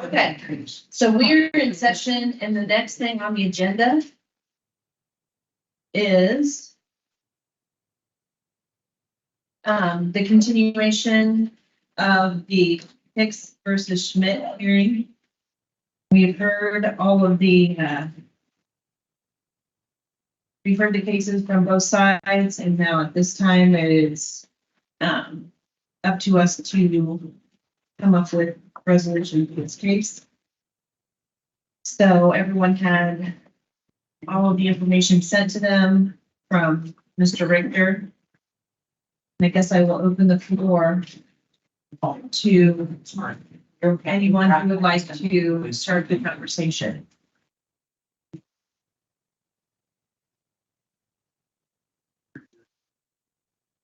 Okay, so we're in session and the next thing on the agenda is the continuation of the Hicks versus Schmidt hearing. We've heard all of the we've heard the cases from both sides, and now at this time it is up to us to come up with a resolution for this case. So everyone had all of the information sent to them from Mr. Richter. And I guess I will open the floor to anyone who would like to start the conversation.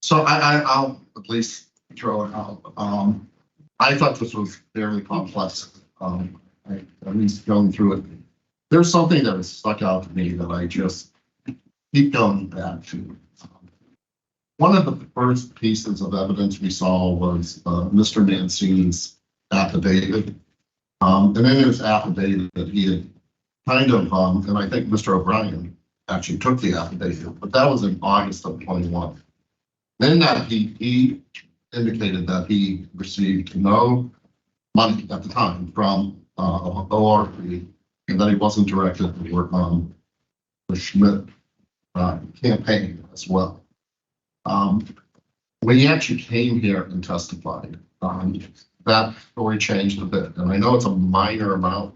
So I'll at least throw it out. I thought this was fairly complex. At least going through it. There's something that has stuck out to me that I just keep going back to. One of the first pieces of evidence we saw was Mr. Mancini's affidavit. And in his affidavit, he had kind of, and I think Mr. O'Brien actually took the affidavit, but that was in August of 21. Then that he indicated that he received no money at the time from ORP, and that he wasn't directed to work on the Schmidt campaign as well. When he actually came here and testified, that story changed a bit. And I know it's a minor amount,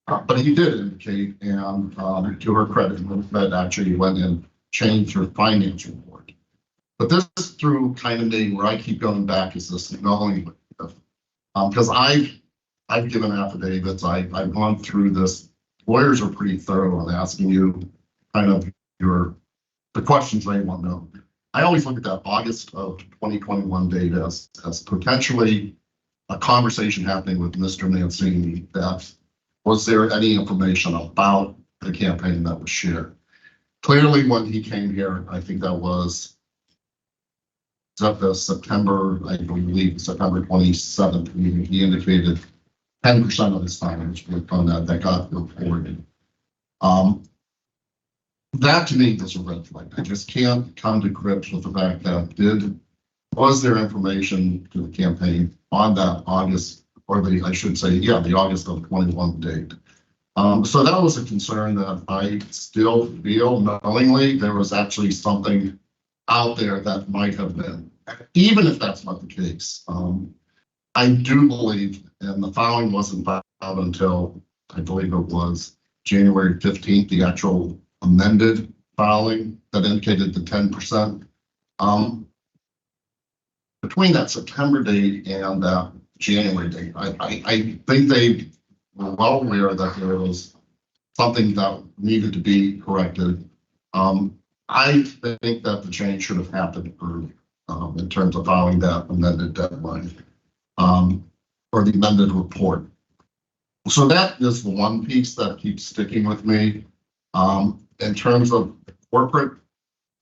but he did indicate, and to her credit, that actually went and changed her finance report. But this through kind of me where I keep going back is this knowing, because I've given affidavits, I've gone through this. Lawyers are pretty thorough on asking you kind of the questions they want to know. I always look at that August of 2021 date as potentially a conversation happening with Mr. Mancini. That was there any information about the campaign that was shared? Clearly, when he came here, I think that was September, I believe September 27th meeting. He indicated 10% of his time was worked on that got reported. That to me is a red flag. I just can't come to grips with the fact that was there information to the campaign on that August, or the August of 21 date. So that was a concern that I still feel knowingly there was actually something out there that might have been, even if that's not the case. I do believe, and the filing wasn't filed until I believe it was January 15th, the actual amended filing that indicated the 10%. Between that September date and that January date, I think they were well aware that there was something that needed to be corrected. I think that the change should have happened early in terms of filing that amended deadline or the amended report. So that is the one piece that keeps sticking with me. In terms of corporate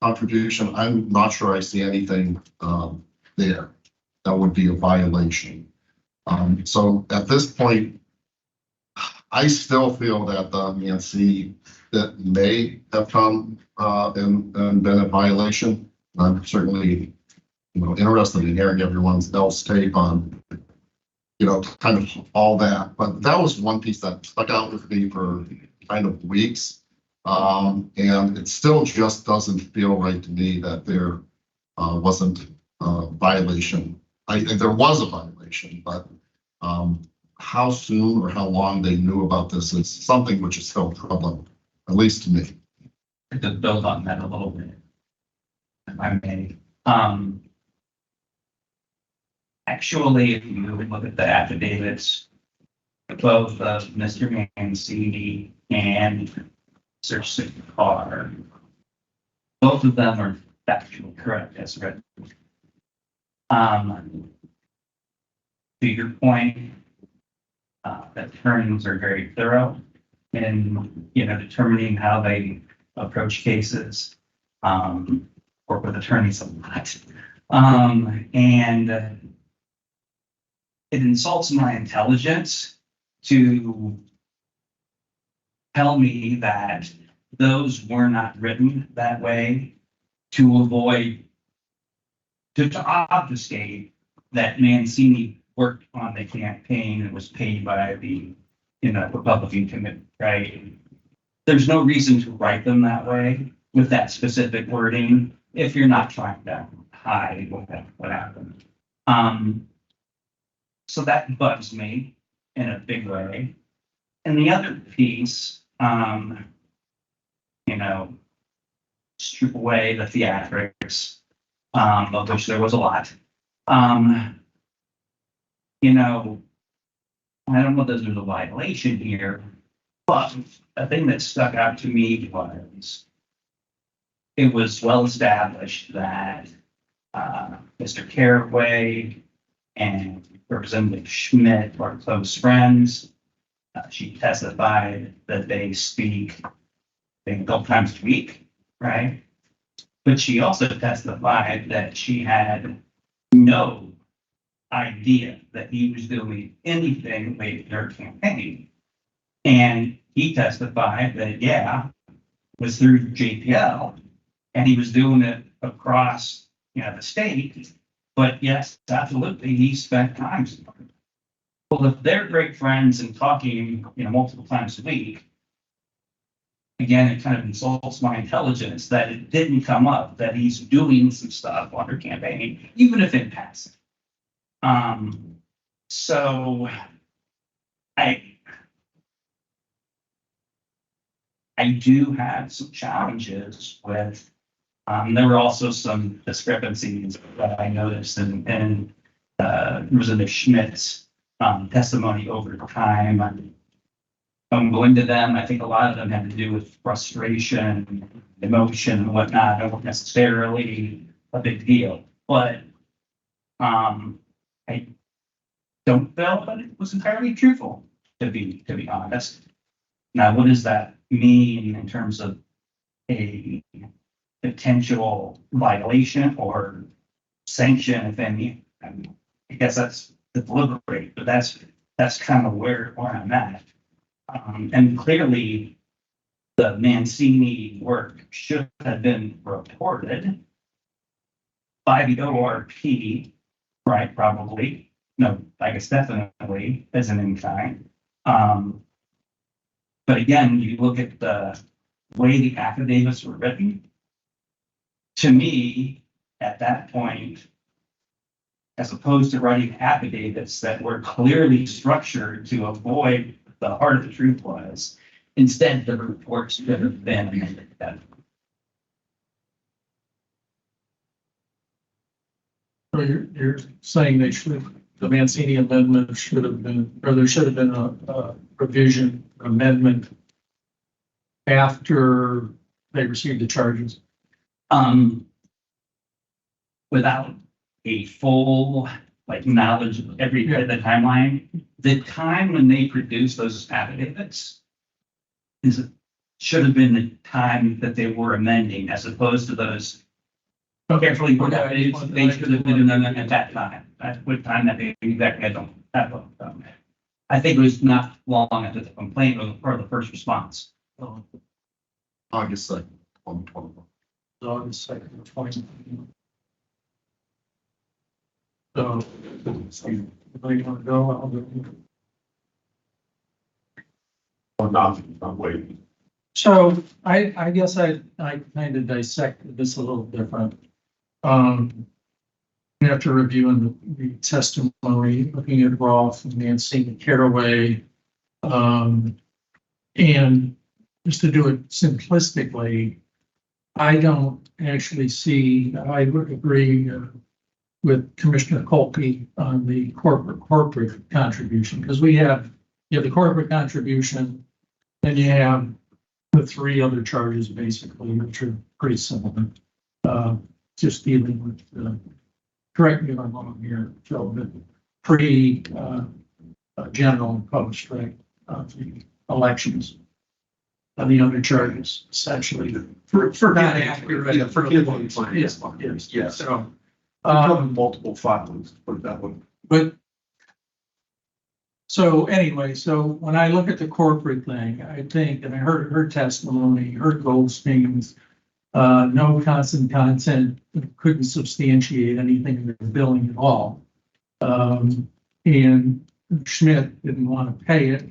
contribution, I'm not sure I see anything there that would be a violation. So at this point, I still feel that the Mancini that may have come and been a violation. I'm certainly, interested in hearing everyone else take on, kind of all that. But that was one piece that stuck out with me for kind of weeks. And it still just doesn't feel right to me that there wasn't a violation. There was a violation, but how soon or how long they knew about this is something which is still troubling, at least to me. To build on that a little bit, if I may. Actually, if you look at the affidavits, both of Mr. Mancini and Sir Carr, both of them are factually correct as written. To your point, attorneys are very thorough in determining how they approach cases. Work with attorneys a lot, and it insults my intelligence to tell me that those were not written that way to avoid, to obfuscate that Mancini worked on the campaign and was paid by the, Republican committee, right? There's no reason to write them that way with that specific wording if you're not trying to hide what happened. So that bugs me in a big way. And the other piece, strip away the theatrics, of which there was a lot. I don't know that there's a violation here, but a thing that stuck out to me was it was well established that Mr. Caraway and Representative Schmidt are close friends. She testified that they speak, I think, a couple times a week, right? But she also testified that she had no idea that he was doing anything related to her campaign. And he testified that, yeah, it was through JPL, and he was doing it across, the state. But yes, absolutely, he spent time. Well, if they're great friends and talking, multiple times a week, again, it kind of insults my intelligence that it didn't come up that he's doing some stuff on her campaign, even if in passing. So I do have some challenges with, there were also some discrepancies that I noticed in Representative Schmidt's testimony over time. I'm going to them. I think a lot of them had to do with frustration, emotion, and whatnot. They weren't necessarily a big deal, but I don't feel that it was entirely truthful, to be honest. Now, what does that mean in terms of a potential violation or sanction, if any? I guess that's the deliberate, but that's kind of where I'm at. And clearly, the Mancini work should have been reported by the ORP, right? Probably. No, I guess definitely as an in-kind. But again, you look at the way the affidavits were written. To me, at that point, as opposed to writing affidavits that were clearly structured to avoid the heart of the truth was, instead the reports should have been amended. So you're saying the Mancini amendment should have been, or there should have been a revision amendment after they received the charges? Without a full, knowledge of every bit of the timeline, the time when they produced those affidavits should have been the time that they were amending, as opposed to those carefully put affidavits. They should have been amended at that time. At what time that they exactly, I don't have them. I think it was not long after the complaint or the first response. August 2nd, 2021. August 2nd, 2020. So, anybody want to go? I'll go. Or not, I'm waiting. So I guess I kind of dissected this a little different. After reviewing the testimony, looking at Roth and Mancini, Caraway, and just to do it simplistically, I don't actually see, I would agree with Commissioner Kolke on the corporate contribution, because you have the corporate contribution, and you have the three other charges basically, which are pretty similar. Just dealing with, correct me if I'm wrong here, Joe, but general and public right of the elections. And the other charges essentially for not accurate. Yeah, for campaign finance. Yes. So, Multiple filings, put it that way. but So anyway, so when I look at the corporate thing, I think, and I heard her testimony, heard Goldstein's, no constant content, couldn't substantiate anything in the billing at all. And Schmidt didn't want to pay it.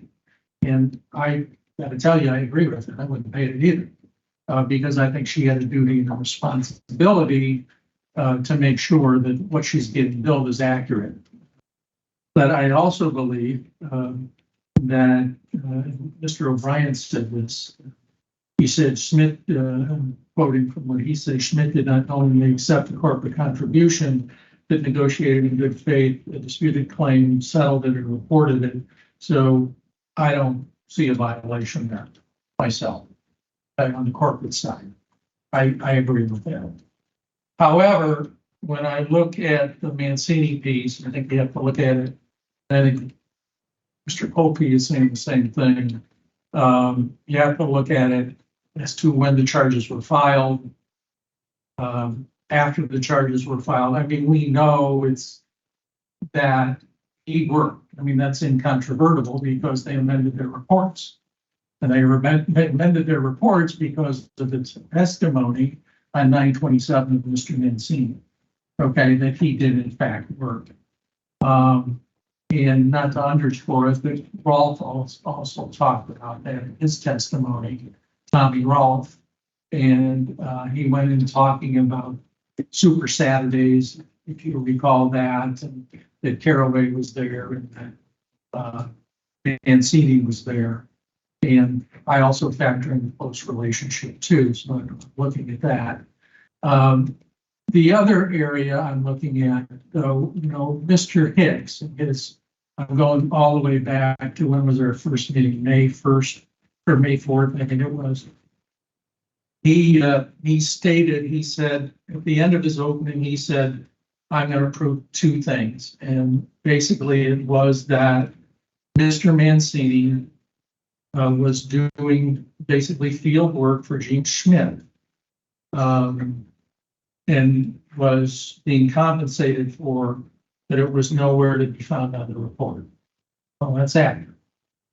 And I gotta tell you, I agree with it. I wouldn't pay it either. Because I think she had a duty and a responsibility to make sure that what she's getting billed is accurate. But I also believe that Mr. O'Brien said this. He said Schmidt, quoting from what he said, Schmidt did not only accept the corporate contribution, but negotiated in good faith, a disputed claim, settled it, and reported it. So I don't see a violation there myself on the corporate side. I agree with that. However, when I look at the Mancini piece, I think you have to look at it. I think Mr. Polkey is saying the same thing. You have to look at it as to when the charges were filed. After the charges were filed, I mean, we know it's that he worked. I mean, that's incontrovertible because they amended their reports. And they amended their reports because of its testimony on 9/27 of Mr. Mancini. Okay, that he did in fact work. And not to underscore it, but Rolf also talked about that in his testimony, Tommy Rolf. And he went in talking about Super Saturdays, if you recall that, and that Caraway was there and that Mancini was there. And I also factor in the close relationship too, so I'm looking at that. The other area I'm looking at, though, Mr. Hicks, I'm going all the way back to when was our first meeting, May 1st or May 4th, I think it was. He stated, he said, at the end of his opening, he said, I'm going to prove two things. And basically it was that Mr. Mancini was doing basically field work for Jean Schmidt, and was being compensated for that. It was nowhere to be found on the report. Well, that's accurate.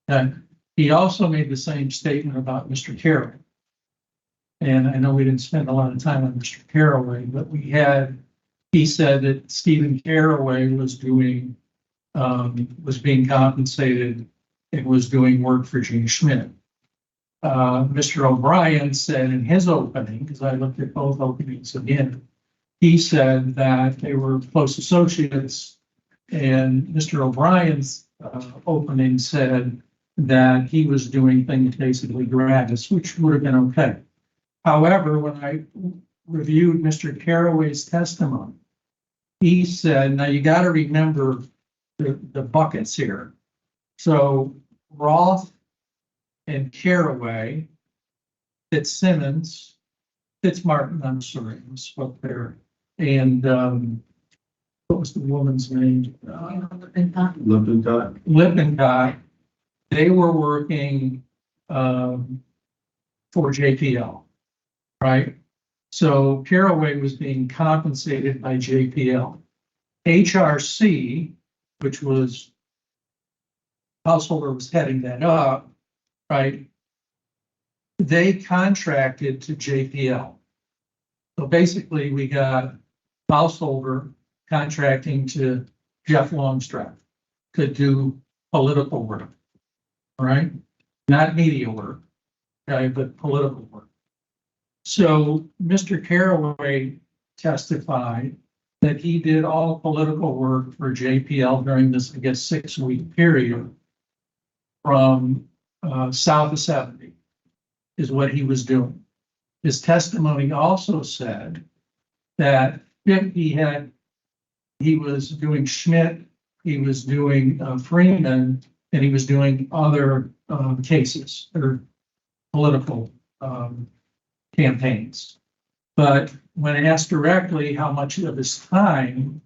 And he also made the same statement about Mr. Caraway. And I know we didn't spend a lot of time on Mr. Caraway, but he said that Stephen Caraway was being compensated and was doing work for Jean Schmidt. Mr. O'Brien said in his opening, because I looked at both openings again, he said that they were close associates, and Mr. O'Brien's opening said that he was doing things basically gratis, which would have been okay. However, when I reviewed Mr. Caraway's testimony, he said, now you got to remember the buckets here. So Roth and Caraway, Fitzsimmons, Fitzmartin, I'm sorry, I spoke there. And what was the woman's name? Lippincott. They were working for JPL, right? So Caraway was being compensated by JPL. HRC, which was Householder was heading that up, right? They contracted to JPL. So basically we got Householder contracting to Jeff Longstrap to do political work, right? Not media work, okay, but political work. So Mr. Caraway testified that he did all political work for JPL during this, I guess, 6-week period from south of 70 is what he was doing. His testimony also said that he was doing Schmidt, he was doing Freeman, and he was doing other cases or political campaigns. But when asked directly how much of his time,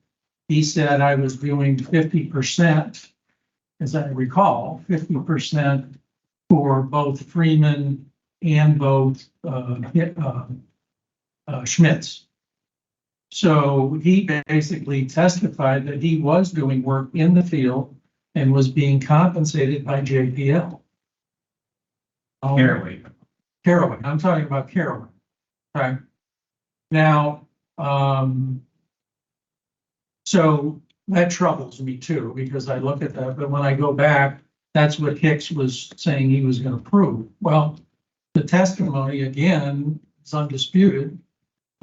he said, I was doing 50%, as I recall, 50% for both Freeman and both Schmitz. So he basically testified that he was doing work in the field and was being compensated by JPL. Caraway. Caraway, I'm talking about Caraway. Okay. Now, so that troubles me too, because I look at that, but when I go back, that's what Hicks was saying he was gonna prove. Well, the testimony again is undisputed.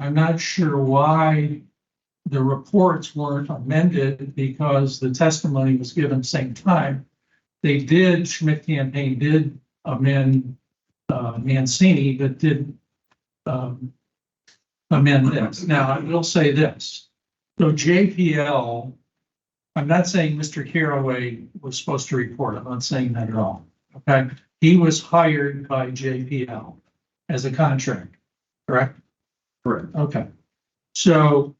I'm not sure why the reports weren't amended because the testimony was given same time. They did, Schmidt campaign did amend Mancini, but did amend this. Now, I will say this. So JPL, I'm not saying Mr. Caraway was supposed to report. I'm not saying that at all. Okay. He was hired by JPL as a contractor, correct? Correct. Okay. So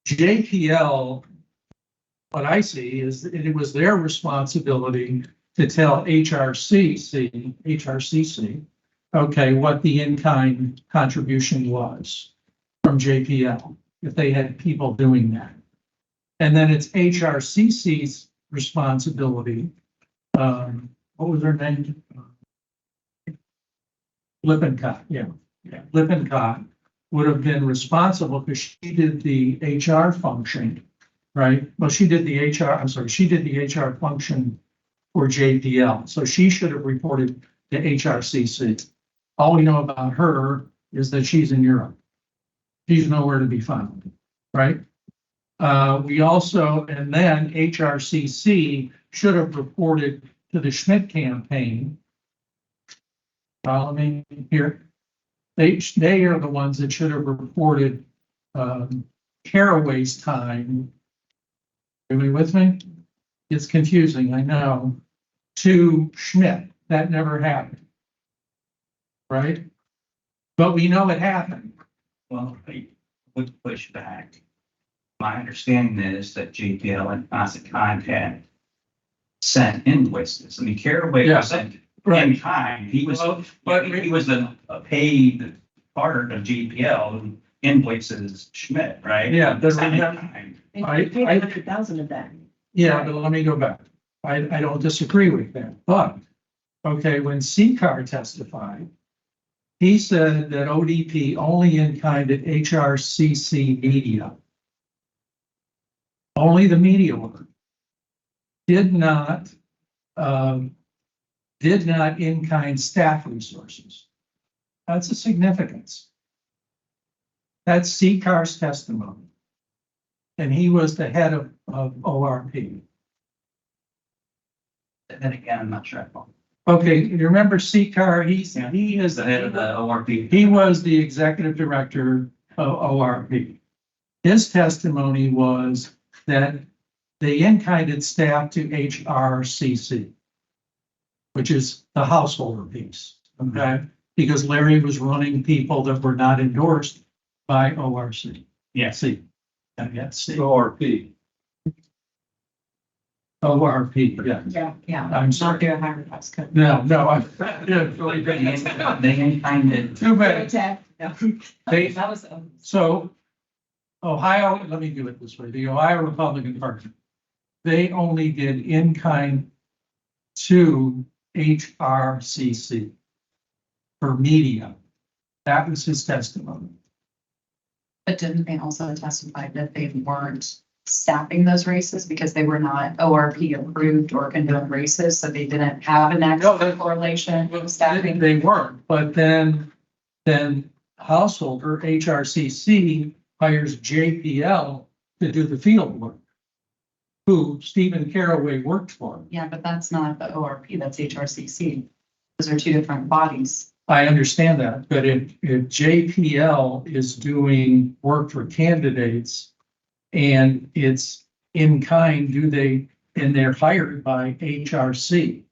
JPL, what I see is that it was their responsibility to tell HRCC, okay, what the in-kind contribution was from JPL, if they had people doing that. And then it's HRCC's responsibility. What was her name? Lippincott, yeah. Lippincott would have been responsible because she did the HR function, right? Well, she did the HR function for JPL. So she should have reported to HRCC. All we know about her is that she's in Europe. She's nowhere to be found, right? We also, and then HRCC should have reported to the Schmidt campaign. Follow me here. They are the ones that should have reported Caraway's time. Are we with me? It's confusing, I know. To Schmidt, that never happened. Right? But we know it happened. Well, I would push back. My understanding is that JPL and Constant Contact sent invoices. I mean, Caraway Yeah. was sent Right. in kind. He was, But he was a paid part of JPL who invoices Schmidt, right? Yeah, but Sent in remember- kind. I paid 100,000 of that. Yeah, but let me go back. I don't disagree with that, but, okay, when CCAR testified, he said that ODP only in kind at HRCC media. Only the media work. Did not in kind staff resources. That's a significance. That's CCAR's testimony. And he was the head of ORP. And then again, I'm not sure. Okay, you remember CCAR, he is The head of the ORP. he was the executive director of ORP. His testimony was that they in-kinded staff to HRCC, which is the householder piece, okay? Because Larry was running people that were not endorsed by ORC. Yes. See, yeah, see, ORP. ORP, yeah. Yeah. I'm sorry. Not their higher cost code. No, yeah, really They didn't. in-kinded. Too bad. No. They, That was, so Ohio, let me do it this way, the Ohio Republican Party, they only did in-kind to HRCC for media. That was his testimony. But didn't they also testify that they weren't staffing those races because they were not ORP approved or condoned races, so they didn't have an No, actual that- correlation with staffing? They weren't, but then Householder, HRCC hires JPL to do the field work, who Stephen Caraway worked for. Yeah, but that's not the ORP, that's HRCC. Those are two different bodies. I understand that, but if JPL is doing work for candidates and it's in kind, and they're hired by HRC,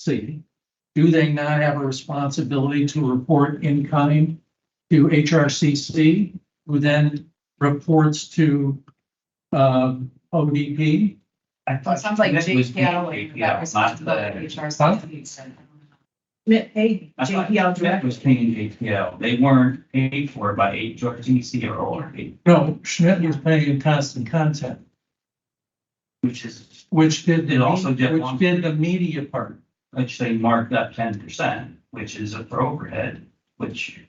do they not have a responsibility to report in kind to HRCC, who then reports to ODP? I So it thought sounds like Schmidt was Jake Galloway, paying that JPL, responsibility, HRCC. Schmidt paid I thought JPL Schmidt was directly. paying JPL. They weren't paid for by HRTC or ORP. No, Schmidt was paying Constant Contact. which is, which did It also did which one- did the media part. which they marked up 10%, which is for overhead, which,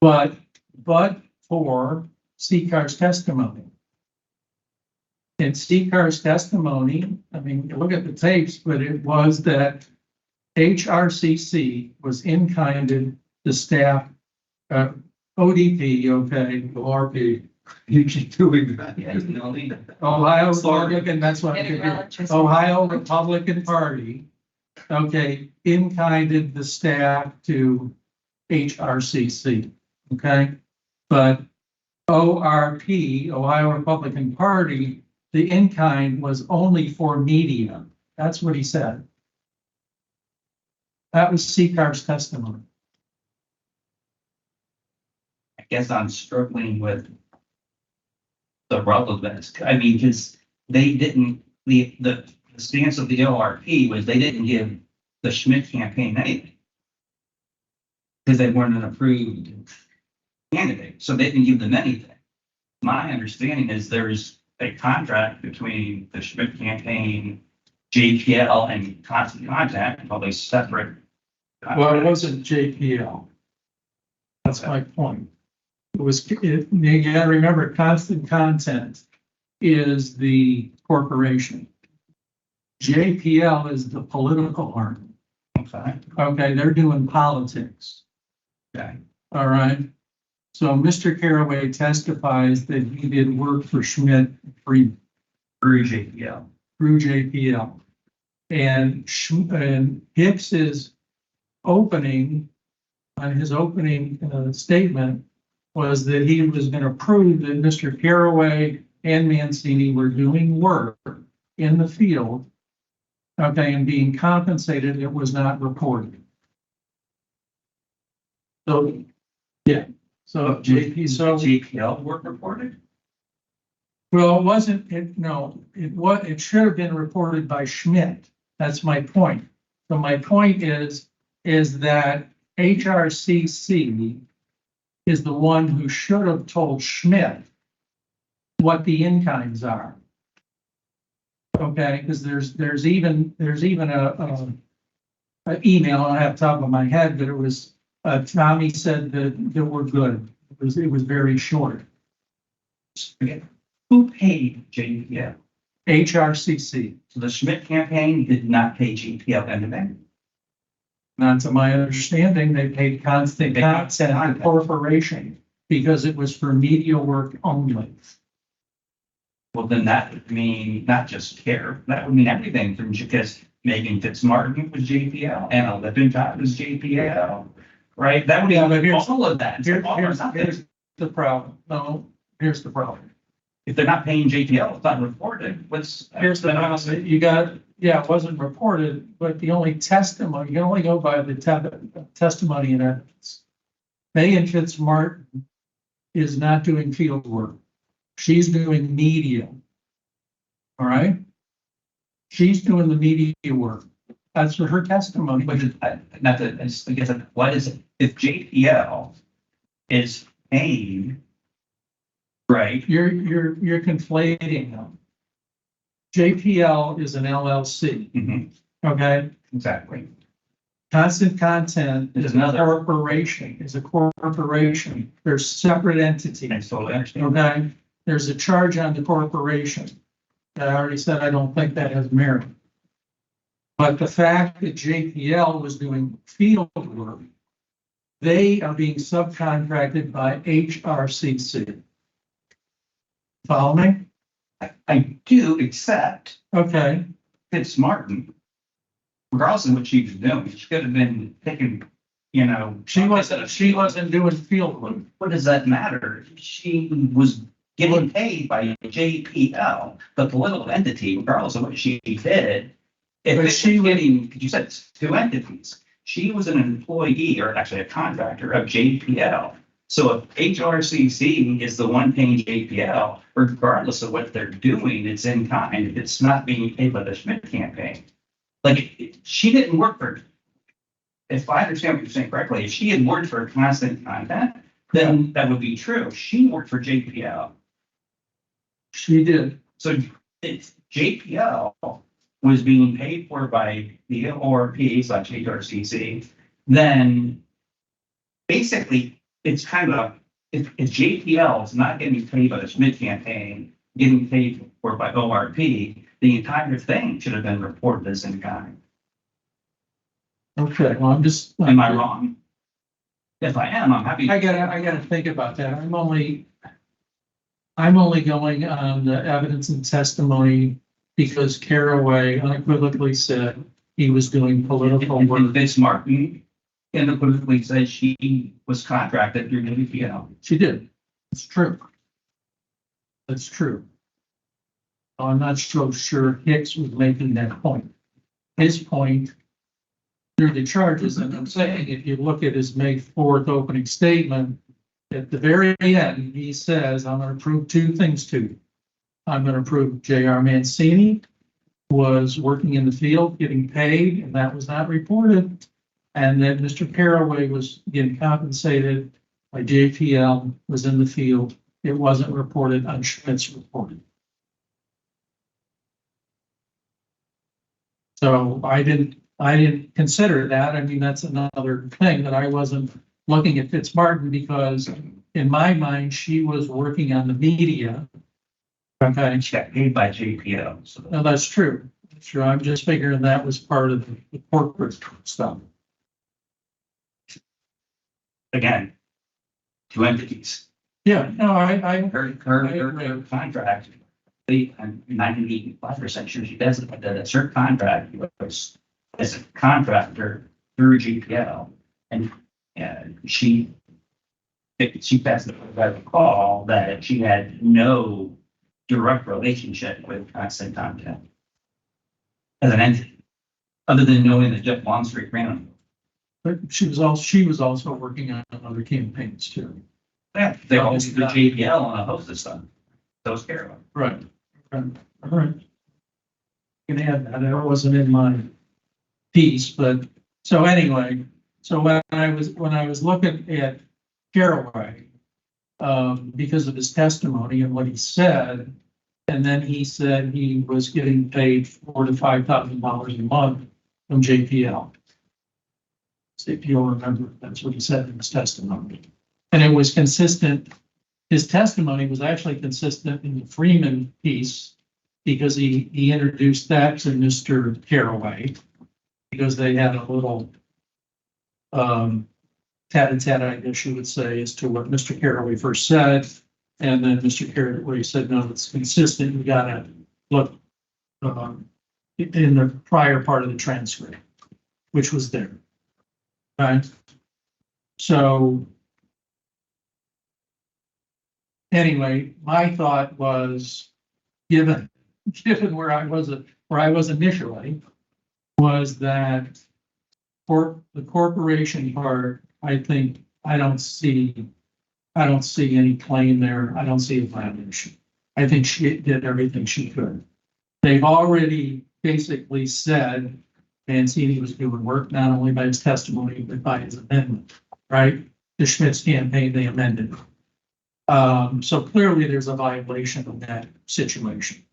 But for CCAR's testimony. In CCAR's testimony, I mean, look at the tapes, but it was that HRCC was in-kinded the staff, ODP, okay, ORP. You keep doing that. yeah, you know, the- Ohio Republican, that's what I Getting could do. relative- Ohio Republican Party, okay, in-kinded the staff to HRCC, okay? But ORP, Ohio Republican Party, the in-kind was only for media. That's what he said. That was CCAR's testimony. I guess I'm struggling with the relevance. I mean, because they didn't, the stance of the ORP was they didn't give the Schmidt campaign anything. Because they weren't an approved candidate, so they didn't give them anything. My understanding is there's a contract between the Schmidt campaign, JPL, and Constant Contact, probably separate. Well, it contracts. wasn't JPL. That's my point. It was, you gotta remember, Constant Content is the corporation. JPL is the political arm. Okay, Okay, they're doing politics. okay. All right. So Mr. Caraway testifies that he did work for Schmidt through JPL. JPL. And Hicks's opening, on his opening statement, was that he was going to prove that Mr. Caraway and Mancini were doing work in the field, okay, and being compensated. It was not reported. So, yeah, so JPL work reported? well, it wasn't, it should have been reported by Schmidt. That's my point. So my point is that HRCC is the one who should have told Schmidt what the in-kinds are. Okay, because there's even a email, I have top of my head, but it was, Tommy said that we're good. It was very short. Who paid JPL? HRCC, So the Schmidt campaign did not pay JPL anything. not to my understanding, they paid Constant They- Content, the corporation, because it was for media work only. Well, then that would mean not just care, that would mean everything from, because Megan Fitzmartin was JPL, Anna Lippincott was JPL, right? That would Yeah, but be here's- all of that. Here's the problem. No, here's the problem. If they're not paying JPL, it's not reported, what's? Here's the problem. You got, yeah, it wasn't reported, but the only testimony, you can only go by the testimony and evidence. Megan Fitzmartin is not doing field work. She's doing media. All right? She's doing the media work. That's for her testimony. But not that, I guess, what is it, if JPL is paying, right? You're conflating them. JPL is an LLC, Mhm, okay? exactly. Constant Content Is is another. a corporation. They're separate entities, I totally understand. okay? There's a charge on the corporation. I already said I don't think that has merit. But the fact that JPL was doing field work, they are being subcontracted by HRCC. Follow me? I do, except Okay, Fitzmartin, regardless of what she was doing, she could have been picking, she wasn't doing field work. What does that matter? She was getting paid by JPL, the political entity, regardless of what she did. If But it she was was- getting, you said it's two entities. She was an employee, or actually a contractor of JPL. So if HRCC is the one paying JPL, regardless of what they're doing, it's in kind. It's not being paid by the Schmidt campaign. Like, she didn't work for, if I understand what you're saying correctly, if she had worked for Constant Content, then that would be true. She worked for JPL. She did. So If JPL was being paid for by the ORP/HRCC, then basically it's kind of, if JPL is not getting paid by the Schmidt campaign, getting paid for by ORP, the entire thing should have been reported as in kind. Okay, well, I'm just. Am I wrong? If I am, I'm happy. I gotta think about that. I'm only going on the evidence and testimony because Caraway unequivocally said he was doing political And work. Vince Martin unequivocally said she was contracted through WPL. She did. It's true. That's true. I'm not so sure Hicks was making that point. His point through the charges, and I'm saying, if you look at his May 4th opening statement, at the very end, he says, I'm gonna prove two things to you. I'm gonna prove J.R. Mancini was working in the field, getting paid, and that was not reported. And that Mr. Caraway was getting compensated by JPL, was in the field. It wasn't reported on Schmidt's report. So I didn't consider that. I mean, that's another thing that I wasn't looking at Fitzmartin because in my mind, she was working on the media. Okay, And she got paid by JPL. So no, that's true. That's true. I'm just figuring that was part of the corporate stuff. again, two entities. Yeah, no, I Her contract, I'm 95% sure she doesn't, but that's her contract was as a contractor through GPL. And she passed the call that she had no direct relationship with Constant Contact as an entity, other than knowing that Jeff Longstreet ran them. but she was also working on other campaigns too. Yeah, they hosted the JPL on a host of stuff. Those Carolyn. Right. All right. Can add that. That wasn't in my piece, but so anyway, so when I was looking at Caraway, because of his testimony and what he said, and then he said he was getting paid $4,000 to $5,000 a month from JPL. So if you'll remember, that's what he said in his testimony. And it was consistent. His testimony was actually consistent in the Freeman piece because he introduced that to Mr. Caraway because they had a little tat-a-tat, I guess you would say, as to what Mr. Caraway first said. And then Mr. Caraway said, no, it's consistent. You gotta look in the prior part of the transcript, which was there. Right? So anyway, my thought was, given where I was initially, was that for the corporation part, I think I don't see any claim there. I don't see a violation. I think she did everything she could. They've already basically said Mancini was doing work not only by his testimony, but by his amendment, right? The Schmidt's campaign, they amended. So clearly there's a violation of that situation.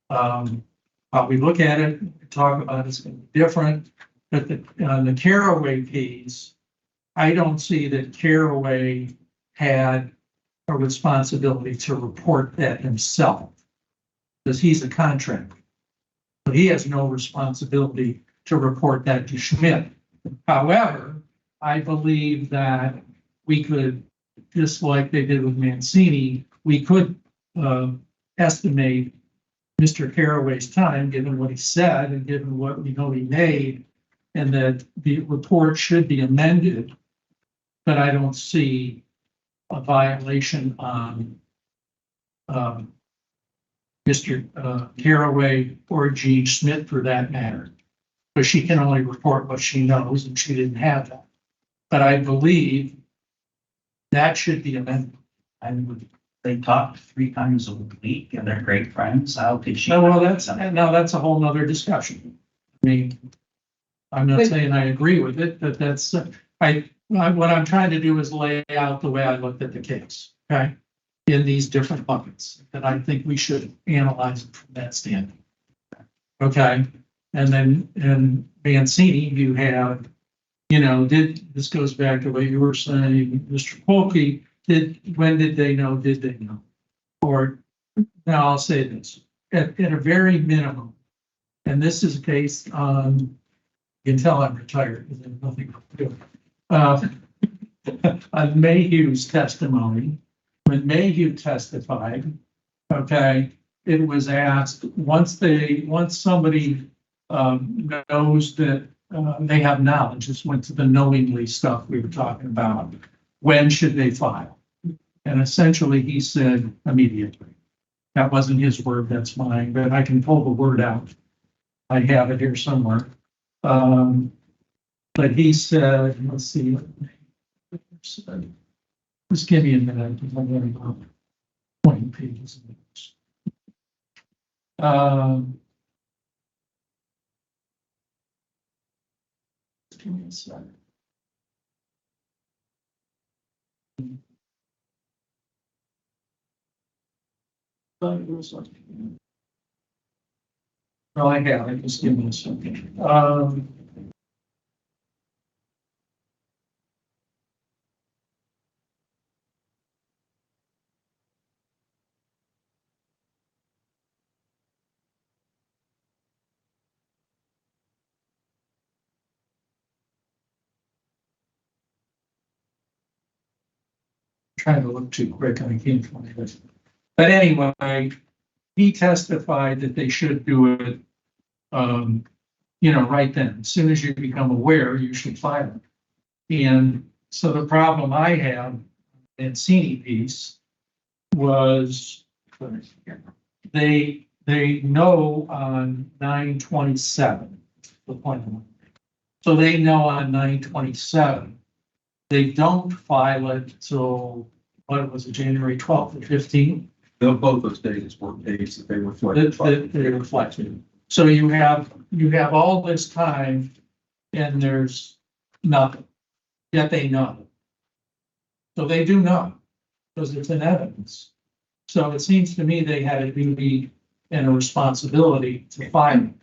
How we look at it, talk about it's going to be different, but the Caraway piece, I don't see that Caraway had a responsibility to report that himself because he's a contractor. So he has no responsibility to report that to Schmidt. However, I believe that we could, just like they did with Mancini, we could estimate Mr. Caraway's time, given what he said and given what we know he made, and that the report should be amended. But I don't see a violation on Mr. Caraway or Jean Schmidt for that matter. But she can only report what she knows, and she didn't have that. But I believe that should be amended. And they talk 3 times a week and they're great friends. How could she? No, well, that's a whole nother discussion. I mean, I'm not saying I agree with it, but that's, what I'm trying to do is lay out the way I looked at the case, okay? in these different buckets, and I think we should analyze it from that standpoint. Okay, and then in Mancini, you have, this goes back to what you were saying, Mr. Polkey, when did they know, did they know? Or, now I'll say this, at a very minimum, and this is based on, you can tell I'm retired, because I have nothing to do. On Mayhew's testimony, when Mayhew testified, okay, it was asked, once somebody knows that they have knowledge, this went to the knowingly stuff we were talking about, when should they file? And essentially he said immediately. That wasn't his word, that's mine, but I can pull the word out. I have it here somewhere. But he said, let's see. Just give me a minute, because I'm going to go 20 pages. Give me a second. Well, I have it, just give me a second. Trying to look too quick, I can't find it. But anyway, he testified that they should do it, right then. As soon as you become aware, you should file it. And so the problem I have in Mancini piece was they know on 9/27 the plan. So they know on 9/27. They don't file it till, what was it, January 12th or 15th? Both those days were days that they reflected. They reflected. So you have all this time and there's nothing, yet they know. So they do know, because it's in evidence. So it seems to me they had a duty and a responsibility to file it.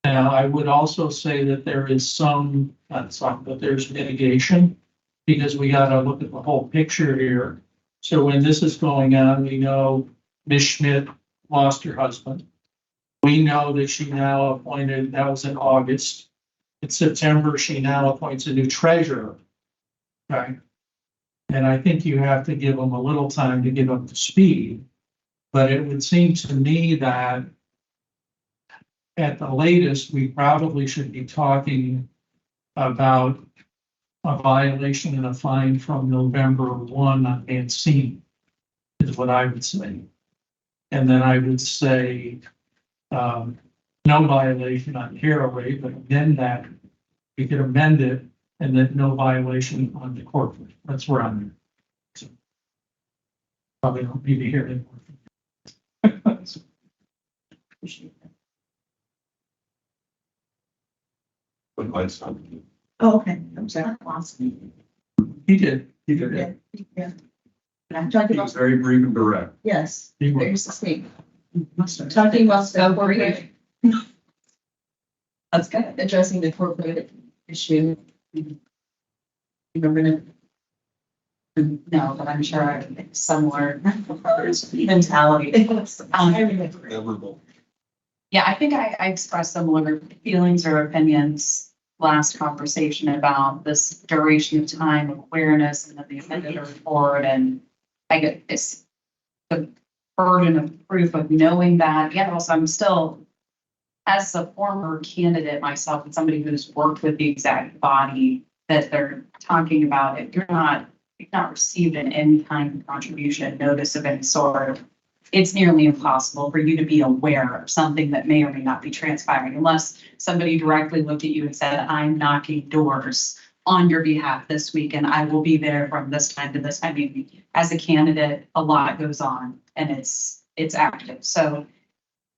Now, I would also say that there is but there's mitigation, because we gotta look at the whole picture here. So when this is going on, we know Ms. Schmidt lost her husband. We know that she now appointed, that was in August. In September, she now appoints a new treasurer. Okay. And I think you have to give them a little time to get up to speed. But it would seem to me that at the latest, we probably should be talking about a violation and a fine from November 1 on Mancini, is what I would say. And then I would say, no violation on Caraway, but amend that. We could amend it, and then no violation on the corporate. That's where I'm at. So, probably don't need to hear it more. But mine's not. Oh, okay, I'm sorry. He did. Yeah. I'm talking He was about, very brief and direct. yes, He was. there's a statement. Talking about the corporate. That's good. Addressing the corporate issue. Remember that? No, but I'm sure I have similar mentality. I remember. Memorable. Yeah, I think I expressed similar feelings or opinions last conversation about this duration of time of awareness and then the amended report, and I get it's the burden of proof of knowing that. Yet also I'm still, as a former candidate myself and somebody who's worked with the exact body that they're talking about, if you've not received an in-kind contribution notice of any sort, it's nearly impossible for you to be aware of something that may or may not be transpiring unless somebody directly looked at you and said, I'm knocking doors on your behalf this week and I will be there from this time to this time. I mean, as a candidate, a lot goes on and it's active. So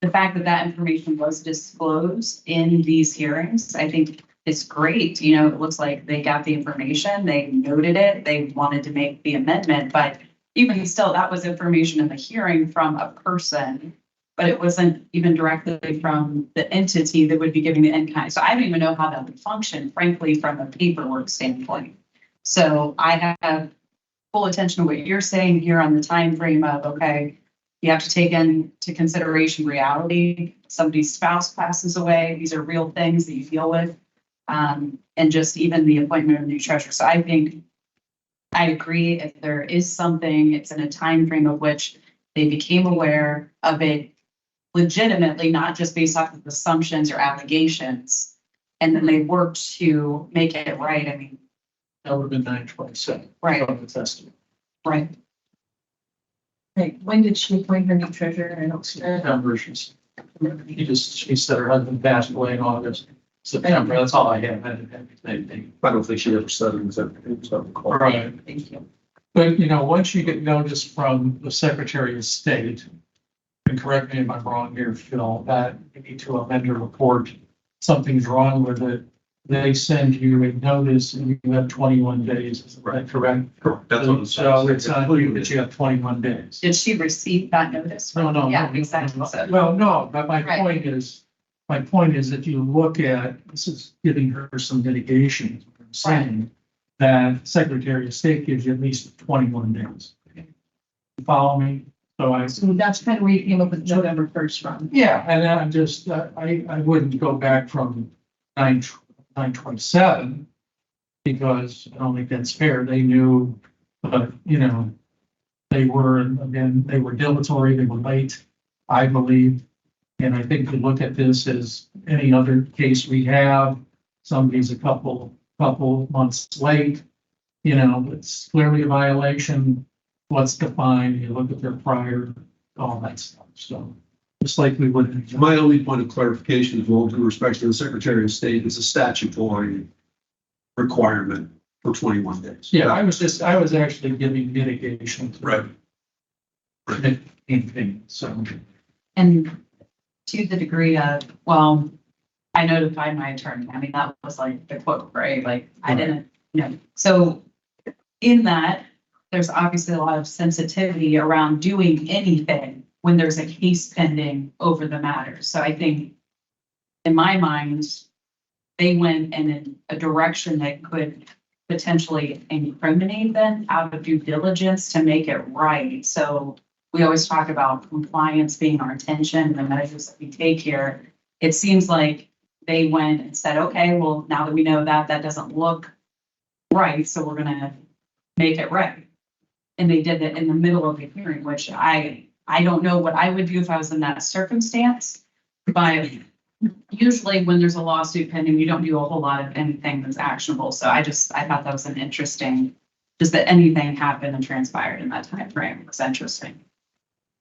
the fact that that information was disclosed in these hearings, I think is great. It looks like they got the information, they noted it, they wanted to make the amendment, but even still, that was information in the hearing from a person, but it wasn't even directly from the entity that would be giving the in-kind. So I don't even know how that would function, frankly, from a paperwork standpoint. So I have full attention to what you're saying here on the time frame of, okay, you have to take into consideration reality. Somebody's spouse passes away. These are real things that you deal with. And just even the appointment of a new treasurer. So I think I agree, if there is something, it's in a time frame of which they became aware of it legitimately, not just based off of assumptions or allegations. And then they worked to make it right. I mean, That would have been 9/27. Right. From the testimony. right. Right, when did she appoint her new treasurer? I don't see that. Conversions. She said her husband passed away in August, September. That's all I have. I didn't have anything. I don't think she ever said it was ever called. Right. Thank you. But, once you get notice from the Secretary of State, and correct me if I'm wrong here, Phil, that you need to amend your report, something's wrong with it, they send you a notice and you have 21 days. Is that correct? Correct. That's what it So says. it's on you that you have 21 days. Did she receive that notice? No. Yeah, exactly. So, Well, no, but my Right. point is, if you look at, this is giving her some mitigation, I'm saying that Secretary of State gives you at least 21 days. You follow me? So So that's kind of where you came up with November 1st from. yeah, and then I'm just, I wouldn't go back from 9/27 because I don't think that's fair. They knew, but, they were, again, they were dilatory, they were late, I believe. And I think you look at this as any other case we have, somebody's a couple months late, it's clearly a violation. What's defined, you look at their prior, all that stuff, so. Just like we would. My only point of clarification is, with all due respect to the Secretary of State, is a statutory requirement for 21 days. Yeah, I was actually giving mitigation. Right. Anything, so. and to the degree of, well, I notified my attorney. I mean, that was like the quote, right? Like, I didn't, So in that, there's obviously a lot of sensitivity around doing anything when there's a case pending over the matter. So I think, in my mind, they went in a direction that could potentially incriminate them out of due diligence to make it right. So we always talk about compliance being our intention and the measures that we take here. It seems like they went and said, okay, well, now that we know that, that doesn't look right, so we're gonna make it right. And they did it in the middle of the hearing, which I don't know what I would do if I was in that circumstance. But usually when there's a lawsuit pending, you don't do a whole lot of anything that's actionable. So I thought that was an interesting, just that anything happened and transpired in that time frame was interesting.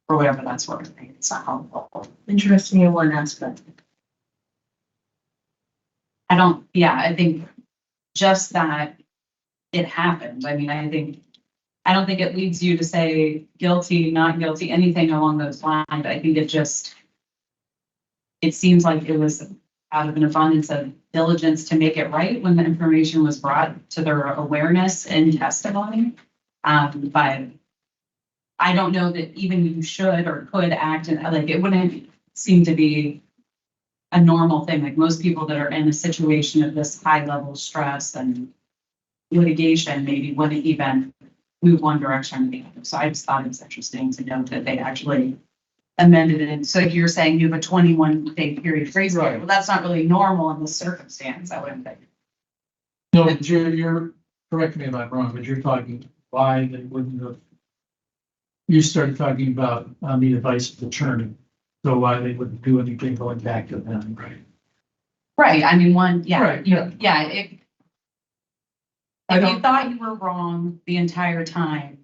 For whatever that's worth. It's not helpful. Interesting in one aspect. I think just that it happened. I mean, I don't think it leads you to say guilty, not guilty, anything along those lines. I think it seems like it was out of an abundance of diligence to make it right when the information was brought to their awareness and testimony. But I don't know that even you should or could act in, like, it wouldn't seem to be a normal thing. Like most people that are in a situation of this high level stress and litigation maybe wouldn't even move one direction or the other. So I just thought it was interesting to note that they actually amended it. So you're saying you have a 21-day period grace period. Right. Well, that's not really normal in this circumstance, I wouldn't think. No, but you're, correct me if I'm wrong, but you're talking why they wouldn't have. You started talking about on the advice of the attorney, so why they wouldn't do anything going back to them, right? Right, I mean, Right, yeah. If I you don't- thought you were wrong the entire time,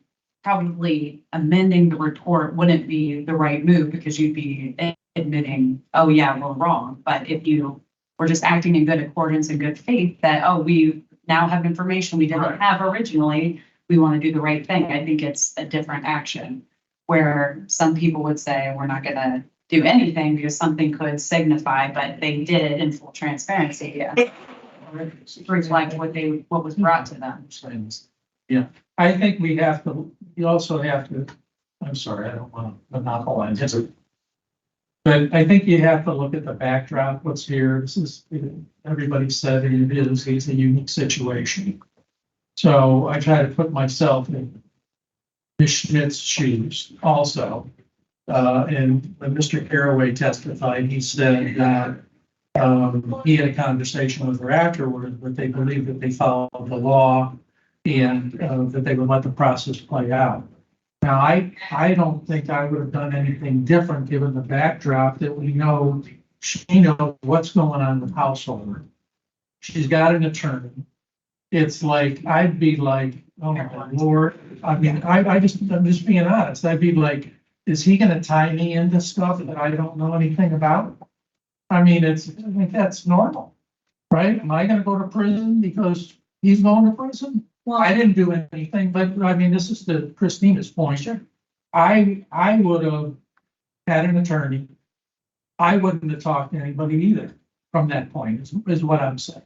probably amending the report wouldn't be the right move because you'd be admitting, oh yeah, we're wrong. But if you were just acting in good accordance and good faith that, oh, we now have information we didn't Right. have originally, we want to do the right thing. I think it's a different action where some people would say, we're not gonna do anything because something could signify, but they did in full transparency. Yeah. Reflect what was brought to them. Yeah, I think we have to you also have to, I'm sorry, I don't want to monopolize it. But I think you have to look at the backdrop, what's here. This is, everybody said it's a unique situation. So I try to put myself in Ms. Schmidt's shoes also. And when Mr. Caraway testified, he said that he had a conversation with her afterward, but they believed that they followed the law and that they would let the process play out. Now, I don't think I would have done anything different, given the backdrop that we know, she knows what's going on in the household. She's got an attorney. It's like, I'd be like, oh my Lord, I mean, I'm just being honest. I'd be like, is he gonna tie me into stuff that I don't know anything about? I mean, I think that's normal, right? Am I gonna go to prison because he's going to prison? Well, I didn't do anything, but I mean, this is to Christina's point. Sure. I would have had an attorney. I wouldn't have talked to anybody either from that point, is what I'm saying.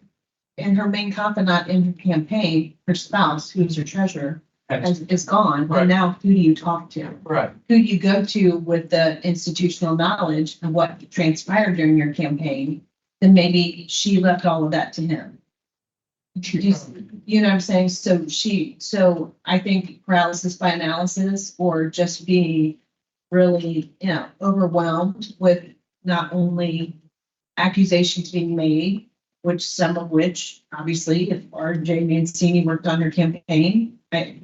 and her main confidant in her campaign, her spouse, who's her treasurer, is gone. Right. And now who do you talk to? Right. Who do you go to with the institutional knowledge of what transpired during your campaign? Then maybe she left all of that to him. You know what I'm saying? So I think paralysis by analysis, or just being really, overwhelmed with not only accusations being made, some of which obviously, if RJ Mancini worked on her campaign, I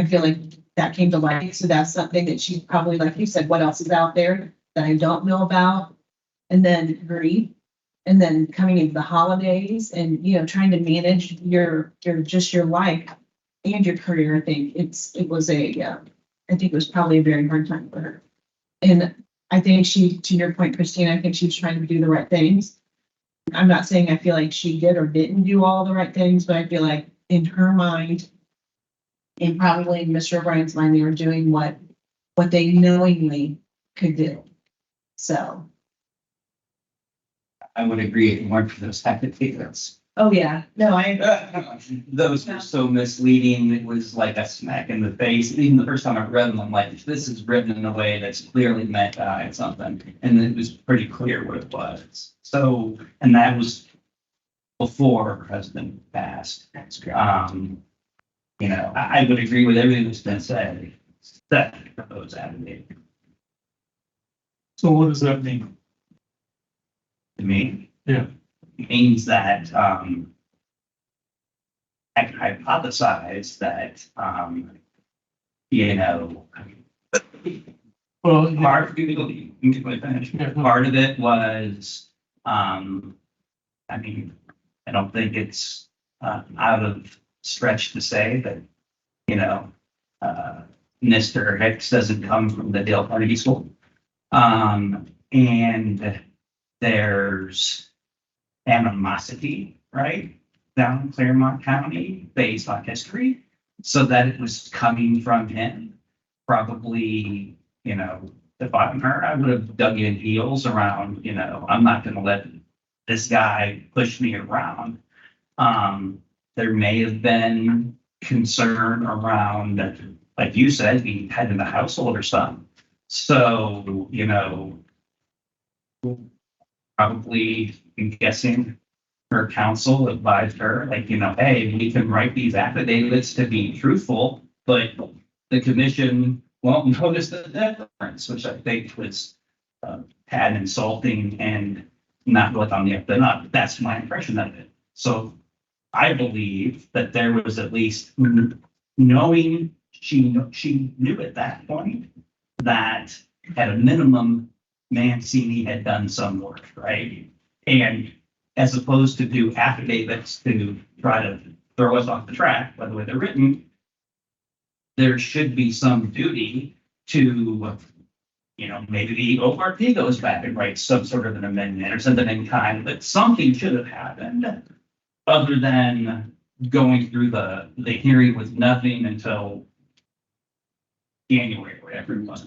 feel like that came to light. So that's something that she's probably, like you said, what else is out there that I don't know about? And then grief. And then coming into the holidays and, trying to manage your life and your career. I think it was probably a very hard time for her. And I think to your point, Christine, I think she was trying to do the right things. I'm not saying I feel like she did or didn't do all the right things, but I feel like in her mind, and probably in Mr. O'Brien's mind, they were doing what they knowingly could do. So. I would agree if it weren't for those affidavits. Oh, yeah. No, I. Those were so misleading. It was like a smack in the face. Even the first time I read them, I'm like, this is written in a way that's clearly meant to hide something. And it was pretty clear what it was. So, and that was before her husband passed. I would agree with everything that's been said, except for those affidavits. So what does that mean? To me. Yeah. It means that, I can hypothesize that, Well, part of it was, I don't think it's, out of stretch to say that, Mr. Hicks doesn't come from the Dale Carnegie School. And there's animosity, right, down in Claremont County based on history, so that it was coming from him. Probably, if I'm her, I would have dug in heels around, I'm not gonna let this guy push me around. There may have been concern around, like you said, being head of the household or something. So, probably, I'm guessing, her counsel advised her, like, hey, we can write these affidavits to be truthful, but the commission won't notice the difference, which I think was tad insulting and not what on the up and up. That's my impression of it. So I believe that there was at least knowing she knew at that point that at a minimum, Mancini had done some work, right? And as opposed to do affidavits to try to throw us off the track, by the way they're written, there should be some duty to, maybe the ORP goes back and writes some sort of an amendment or something in kind, but something should have happened other than going through the hearing with nothing until January, whatever it was.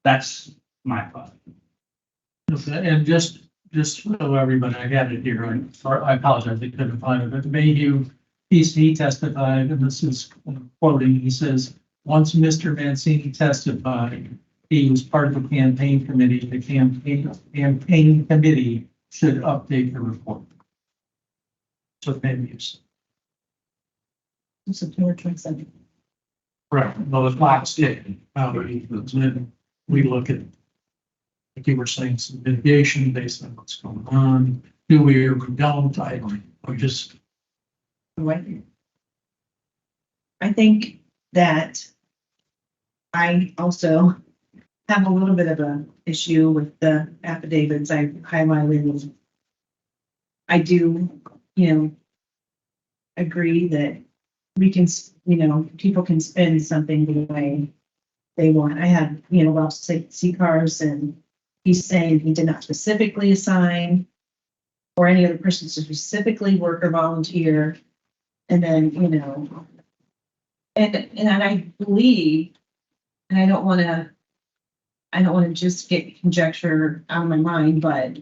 That's my thought. and just so everybody, I had it here, I apologize, I couldn't find it, but Mayhew, he testified, and this is quoting, he says, once Mr. Mancini testified, he was part of the campaign committee. The campaign committee should update the report. So maybe it's September 27th. right. Well, it's last day. We look at, like you were saying, some mitigation based on what's going on. Do we or we don't? I just, Right. I think that I also have a little bit of a issue with the affidavits I highlighted. I do, agree that we can, people can spend something the way they want. I had, Ralph C. Cars, and he's saying he did not specifically assign or any other person to specifically work or volunteer. And then, and I believe, and I don't want to just get conjecture out of my mind, but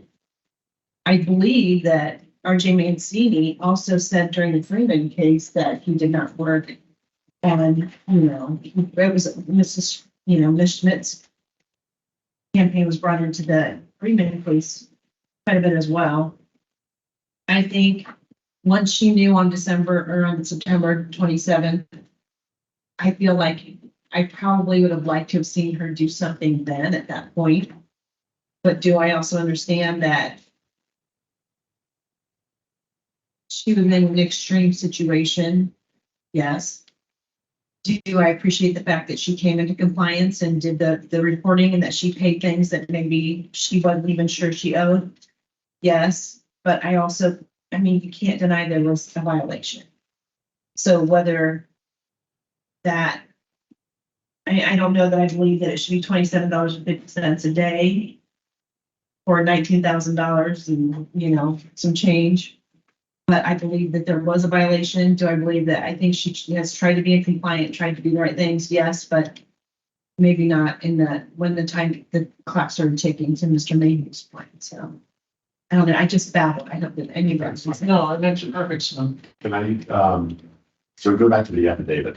I believe that R.J. Mancini also said during the Freeman case that he did not work. And, it was Mrs., Ms. Schmidt's campaign was brought into the Freeman case quite a bit as well. I think once she knew on September 27th, I feel like I probably would have liked to have seen her do something then at that point. But do I also understand that she was in an extreme situation? Yes. Do I appreciate the fact that she came into compliance and did the reporting and that she paid things that maybe she wasn't even sure she owed? Yes. But I also, you can't deny there was a violation. So whether that, I don't know that I believe that it should be $27.50 a day for $19,000 and, some change. But I believe that there was a violation. Do I believe that? I think she has tried to be compliant, tried to do the right things. Yes, but maybe not when the clock started ticking to Mr. Mayhew's point. So I don't know. I just babbled. I don't think any of that. no, it makes perfect sense. Can I, so go back to the affidavit.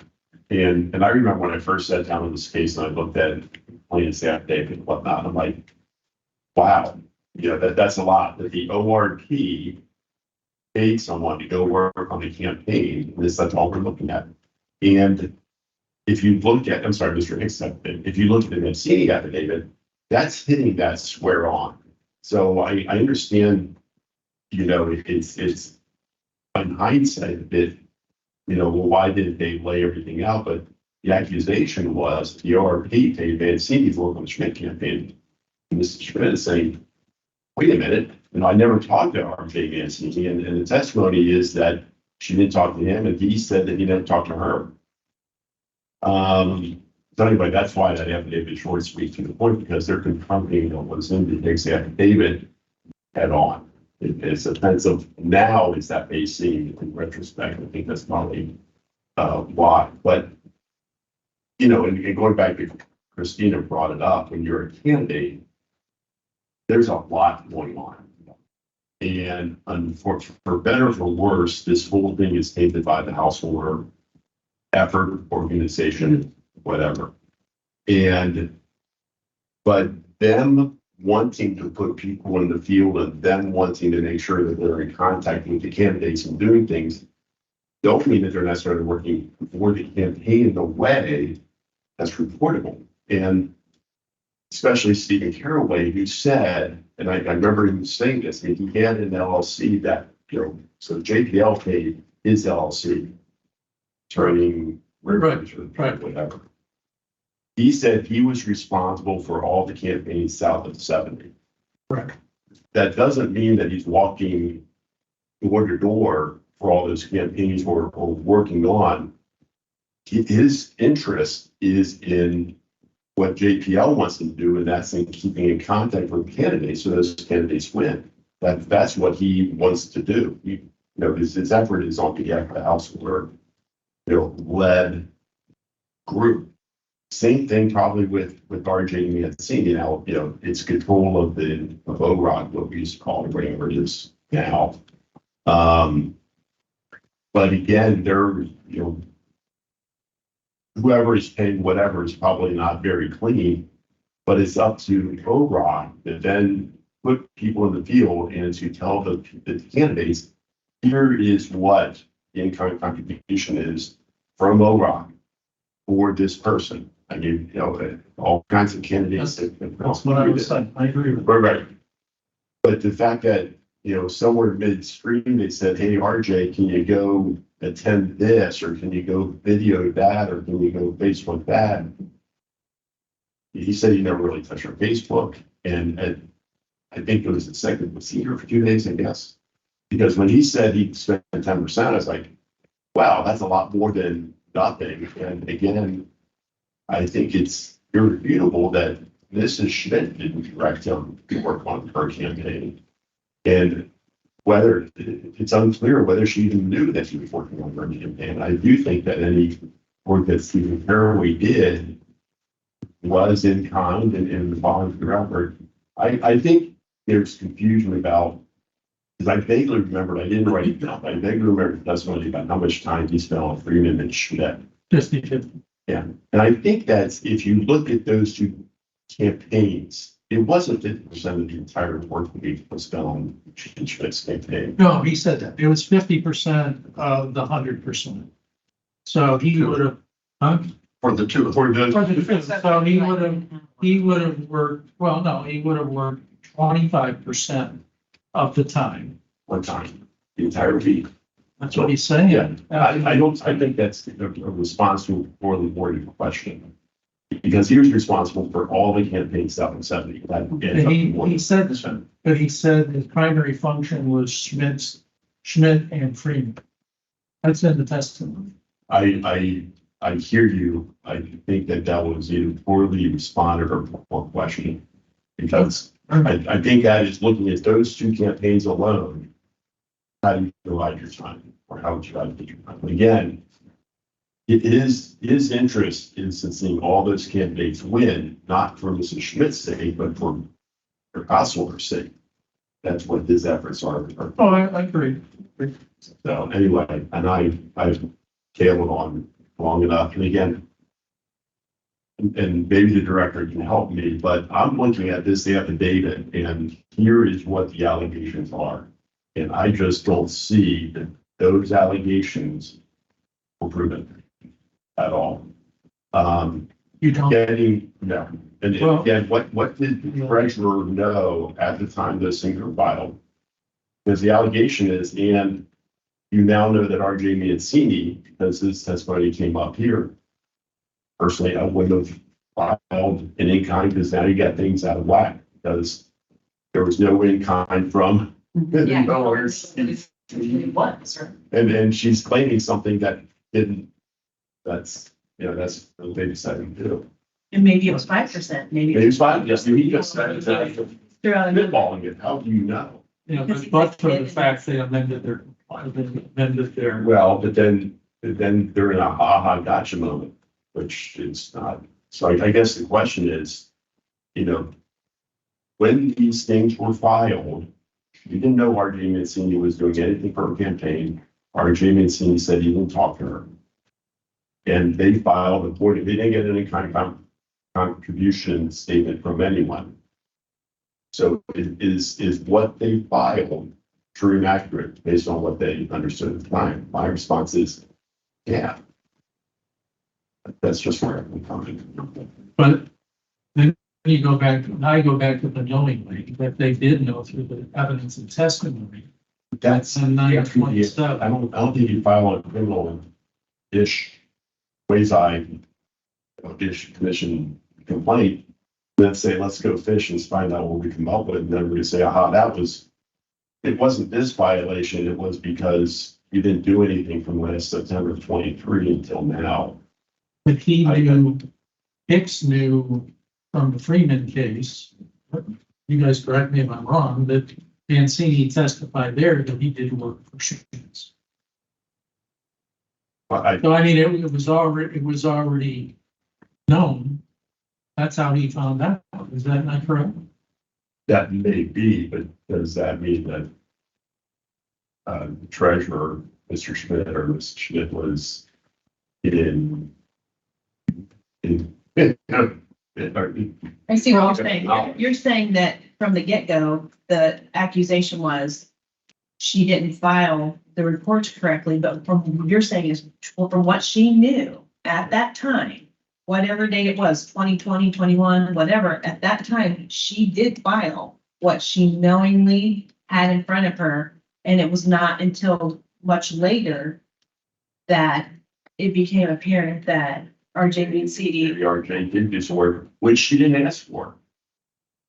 And I remember when I first sat down on this case and I looked at plaintiff's affidavit and whatnot, I'm like, wow, that's a lot. That the ORP paid someone to go work on the campaign, and that's all we're looking at. And if you look at, I'm sorry, Mr. Hicks, if you look at the Mancini affidavit, that's hitting that square on. So I understand, it's in hindsight that, well, why didn't they lay everything out? But the accusation was the ORP paid Mancini for work on the Schmidt campaign. And Mr. Schmidt is saying, wait a minute, I never talked to RJ Mancini, and the testimony is that she didn't talk to him, and he said that he didn't talk to her. So anyway, that's why that affidavit is short and sweet to the point, because they're confronting what was in the Hicks affidavit head on. It's offensive now, is that may seem in retrospect. I think that's probably why. But, and going back to Christina brought it up, when you're a candidate, there's a lot going on. And for better or for worse, this whole thing is tainted by the householder effort, organization, whatever. But them wanting to put people in the field and them wanting to make sure that they're in contact with the candidates and doing things don't mean that they're necessarily working for the campaign in a way that's reportable. And especially Stephen Caraway, who said, and I remember him saying this, he had an LLC that, so JPL paid his LLC, turning Right. whatever. He said he was responsible for all the campaigns south of 70. Right. That doesn't mean that he's walking door to door for all those campaigns or working on. His interest is in what JPL wants to do, and that's in keeping in contact with candidates so those candidates win. That's what he wants to do. His effort is on behalf of the householder, led group. Same thing probably with RJ Mancini. It's control of OROD, what we used to call it, whatever it is now. But again, they're, whoever is paying whatever is probably not very clean, but it's up to OROC to then put people in the field and to tell the candidates, here is what the in-kind contribution is from OROC for this person. I mean, all kinds of candidates. That's what I was saying. I agree with Right. But the fact that, somewhere midstream, they said, hey, RJ, can you go attend this, or can you go video that, or can you go Facebook that? He said he never really touched her Facebook, and I think it was was he here for 2 days, I guess? Because when he said he spent 10%, I was like, wow, that's a lot more than nothing. And again, I think it's irrefutable that Mrs. Schmidt didn't direct him to work on her campaign. And whether it's unclear whether she even knew that he was working on her campaign. I do think that any work that Stephen Caraway did was in kind and following the effort. I think there's confusion about, because I vaguely remembered, I didn't write it down, but I vaguely remember the testimony about how much time he spent on Freeman and Schmidt. just the, Yeah, and I think that's, if you look at those two campaigns, it wasn't 50% of the entire work week was spent on Schmidt's campaign. no, he said that. It was 50% of the 100%. So he would have, huh? For the two. For the, So he would have worked, well, no, he would have worked 25% of the time. one time, the entire week. That's what he's saying. Yeah, I think that's a response to a poorly worded question. Because he was responsible for all the campaign stuff in 70. And he said this, but he said his primary function was Schmidt and Freeman. That's in the testimony. I hear you. I think that was either poorly responded or poor question. Because I think that is looking at those two campaigns alone. How do you divide your time, or how would you allocate your time? Again, his interest is in seeing all those candidates win, not for Mrs. Schmidt's sake, but for Oswald's sake. That's what his efforts are. Oh, I agree. So anyway, and I've tailed on long enough. And again, and maybe the director can help me, but I'm looking at this affidavit, and here is what the allegations are. And I just don't see that those allegations were proven at all. You don't, No. And Well- again, what did the treasurer know at the time those things were filed? Because the allegation is, and you now know that RJ Mancini, because his testimony came up here. Personally, I wouldn't have filed an in-kind, because now you got things out of whack, because there was no in-kind from the Yeah. donors. It was, or And she's claiming something that didn't, that's what they decided to do. And maybe it was 5%, maybe. Maybe it's fine, just, he just said, Throughout another- spitballing it, how do you know? but for the fact they amended their, Well, but then they're in a ha-ha gotcha moment, which is not, so I guess the question is, when these things were filed, you didn't know RJ Mancini was doing anything for her campaign. RJ Mancini said he didn't talk to her. And they filed they didn't get any kind of contribution statement from anyone. So is what they filed true and accurate based on what they understood at the time? My response is, yeah. That's just where I'm coming. but then you go back, I go back to the knowingly, that they did know through the evidence and testimony. That's, And I 927. don't think you file a criminal-ish quasi-ish commission complaint, then say, let's go fish and find out what we come up with, and then we say, aha, it wasn't this violation, it was because you didn't do anything from last September 23 until now. But he knew, Hicks knew from the Freeman case, you guys correct me if I'm wrong, that Mancini testified there that he did work for Schmitz. But So I mean, it was already known. That's how he found out. Is that not correct? that may be, but does that mean that the treasurer, Mr. Schmidt or Mrs. Schmidt was in I see what you're saying. You're saying that from the get-go, the accusation was she didn't file the reports correctly, but from what you're saying is from what she knew at that time, whatever date it was, 2020, 21, whatever, at that time, she did file what she knowingly had in front of her. And it was not until much later that it became apparent that RJ and CD. The RJ did this work, which she didn't ask for.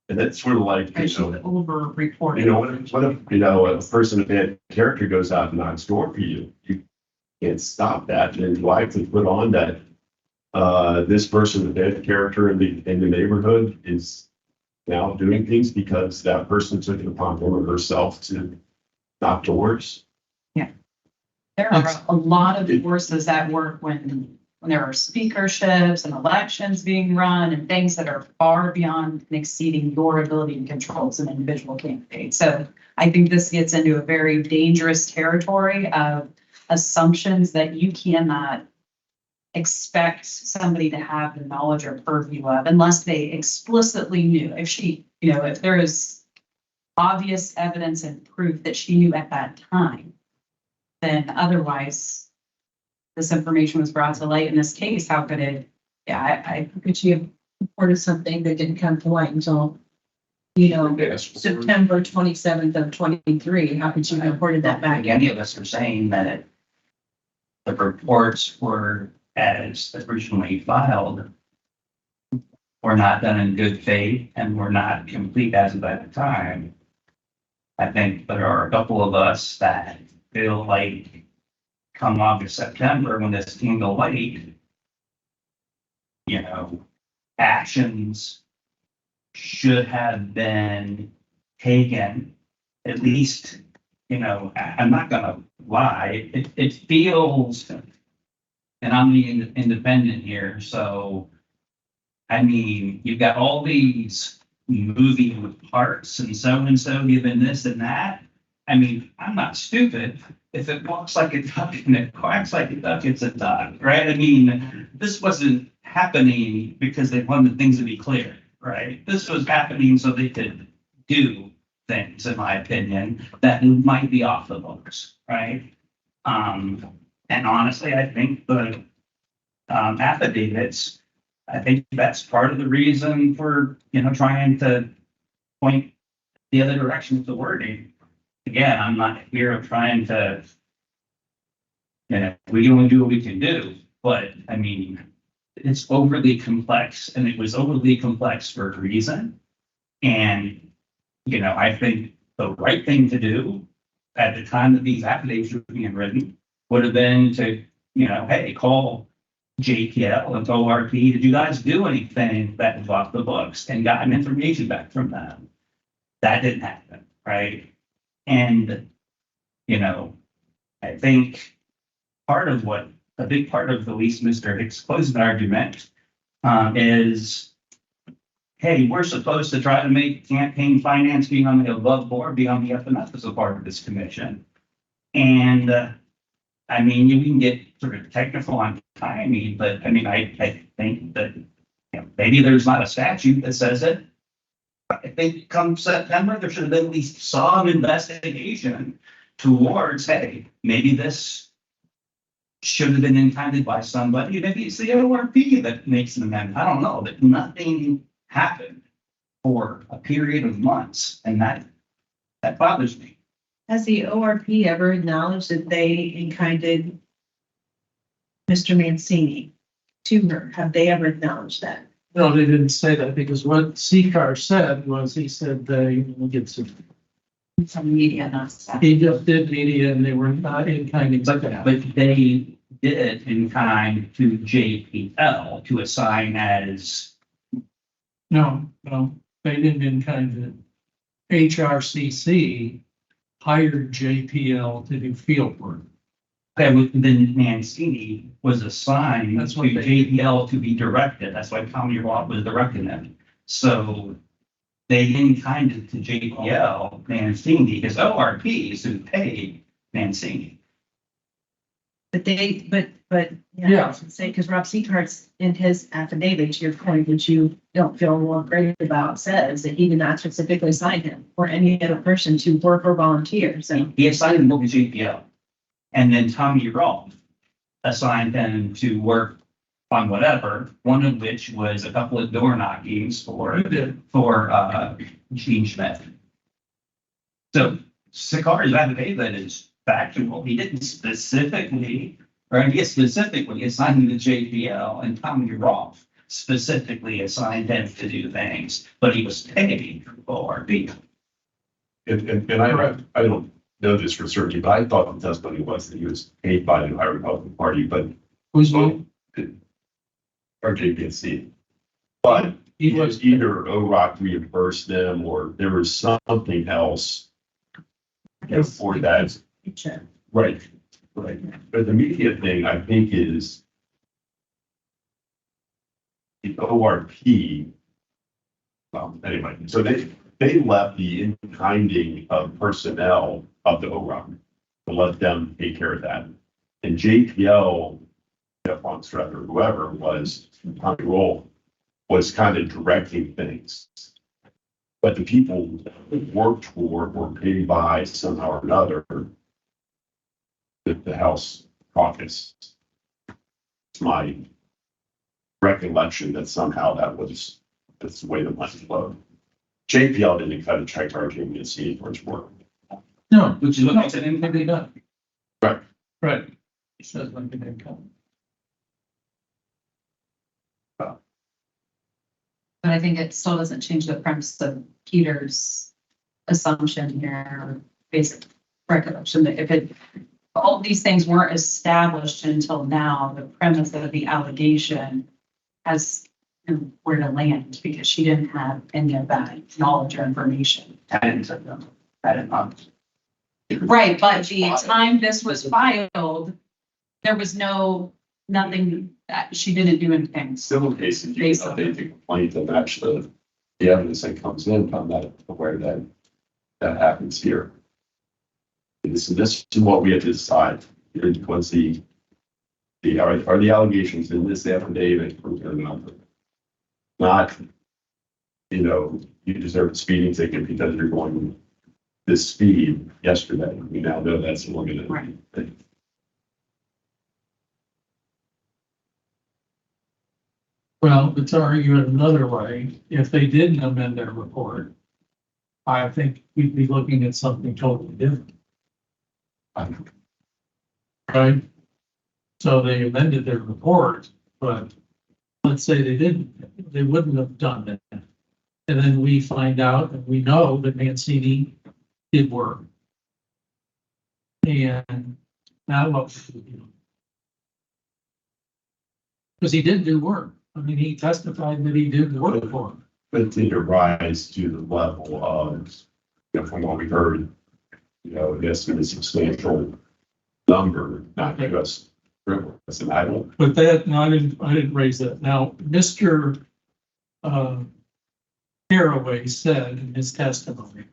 And that's sort of like, She over reported. what if, a person of bad character goes out and knocks door for you? You can't stop that. And you have to put on that, this person of bad character in the neighborhood is now doing things because that person took it upon him or herself to knock doors. There are a lot of forces at work when there are speakerships and elections being run and things that are far beyond and exceeding your ability and control as an individual candidate. So I think this gets into a very dangerous territory of assumptions that you cannot expect somebody to have the knowledge or purview of unless they explicitly knew. If she, if there is obvious evidence and proof that she knew at that time, then otherwise this information was brought to light in this case. How could it? Yeah, Could she have reported something that didn't come to light until, September 27th of 23? How could she have reported that back? Any of us are saying that the reports were as originally filed were not done in good faith and were not complete as of that time. I think there are a couple of us that feel like come August, September, when this came to light, actions should have been taken, at least, I'm not gonna lie, it feels, and I'm the independent here, so, I mean, you've got all these moving parts and so given this and that. I mean, I'm not stupid. If it walks like a duck and it quacks like a duck, it's a duck, right? I mean, this wasn't happening because they wanted things to be clear, right? This was happening so they could do things, in my opinion, that might be off the books, right? And honestly, I think the affidavits, I think that's part of the reason for, trying to point the other direction with the wording. Again, I'm not here of trying to, we can only do what we can do, but I mean, it's overly complex and it was overly complex for a reason. And, I think the right thing to do at the time that these affidavits were being written would have been to, hey, call JPL and ORP, did you guys do anything that was off the books and gotten information back from them? That didn't happen, right? And, I think a big part of at least Mr. Hicks' closing argument is, hey, we're supposed to try to make campaign finance being on the above board, be on the FNF as a part of this commission. And, I mean, you can get sort of technical on timing, but I mean, I think that, maybe there's not a statute that says it. I think come September, there should have been at least some investigation towards, hey, maybe this should have been intended by somebody. Maybe it's the ORP that makes an amendment. I don't know, but nothing happened for a period of months. And that bothers me. Has the ORP ever acknowledged that they enkinded Mr. Mancini to her? Have they ever acknowledged that? No, they didn't say that because what Secar said was he said they get some. some media, not staff. He just did media and they were not in kind of. But they did in kind to JPL to assign as, No, they didn't in kind of. HRCC hired JPL to do field work. okay, then Mancini was assigned That's to what they- JPL to be directed. That's why Tommy Roth was directing them. So they in kind to JPL Mancini, because ORP is who paid Mancini. But yeah, Yeah. I was gonna say, because Rob Seahart's in his affidavit, to your point, which you don't feel more great about, says that he did not specifically assign him or any other person to work or volunteer, so. He assigned him to JPL. And then Tommy Rolfe assigned him to work on whatever, one of which was a couple of door knockings You did. for Jean Schmidt. So Sicar's affidavit is factual. He didn't specifically, or he specifically assigned him to JPL, and Tommy Rolfe specifically assigned him to do things, but he was paid for the. And I don't know this for certain, but I thought the testimony was that he was paid by the Ohio Republican Party, but Who's the, or JPNC. But he was, either OROC reimbursed them or there was something else for that. Right, right. But the immediate thing I think is the ORP. Well, anyway, so they left the in-kinding of personnel of the OROC to let them take care of that. And JPL, Jeff Longstreth or whoever was, Tommy Rolfe, was kind of directing things. But the people worked for were paid by somehow or another the House caucus. It's my recollection that somehow that's the way the money flowed. JPL didn't cut a check to our JPNC for its work. no, Which is what makes it anything they done. Right. Right. He says when they didn't come. But I think it still doesn't change the premise of Peter's assumption here, or basic recollection, that if all these things weren't established until now, the premise of the allegation has where to land, because she didn't have any of that knowledge or information. I didn't know. Right, but the time this was filed, there was nothing, she didn't do anything. Civil cases, you can update the complaint to match the evidence that comes in. I'm not aware that happens here. This is what we have to decide. What's are the allegations in this affidavit proven or not? Not, you deserve a speeding ticket because you're going this speed yesterday. We now know that's what we're gonna do. Well, to argue it another way, if they didn't amend their report, I think we'd be looking at something totally different. Right? So they amended their report, but let's say they didn't, they wouldn't have done that. And then we find out, and we know that Mancini did work. And now what? Because he did do work. I mean, he testified that he did work for him. But did it rise to the level of, from what we heard, yes, it was a substantial number, not just frivolous, and I don't. But that, no, I didn't raise that. Now, Mr. Caraway said in his testimony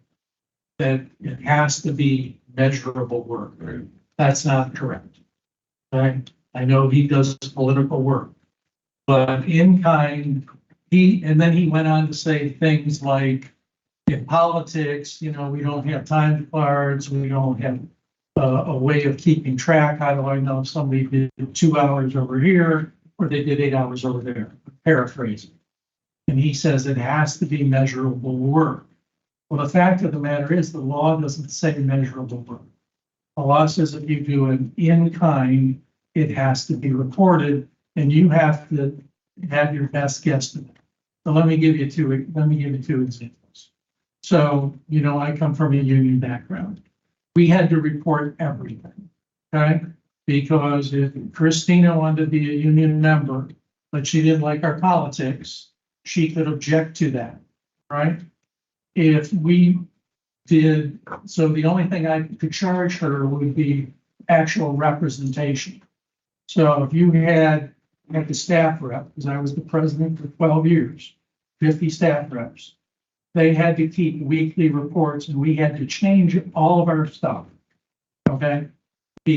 that it has to be measurable work. That's not correct. Right? I know he does political work, but in kind, and then he went on to say things like, in politics, we don't have time cards, we don't have a way of keeping track. How do I know if somebody did 2 hours over here or they did 8 hours over there? Paraphrasing. And he says it has to be measurable work. Well, the fact of the matter is the law doesn't say measurable work. The law says if you do an in kind, it has to be reported and you have to have your best guesstimate. So let me give you two examples. So, I come from a union background. We had to report everything, okay? Because if Christina wanted to be a union member, but she didn't like our politics, she could object to that, right? If we did, so the only thing I could charge her would be actual representation. So if you had the staff rep, because I was the president for 12 years, 50 staff reps, they had to keep weekly reports and we had to change all of our stuff. Okay.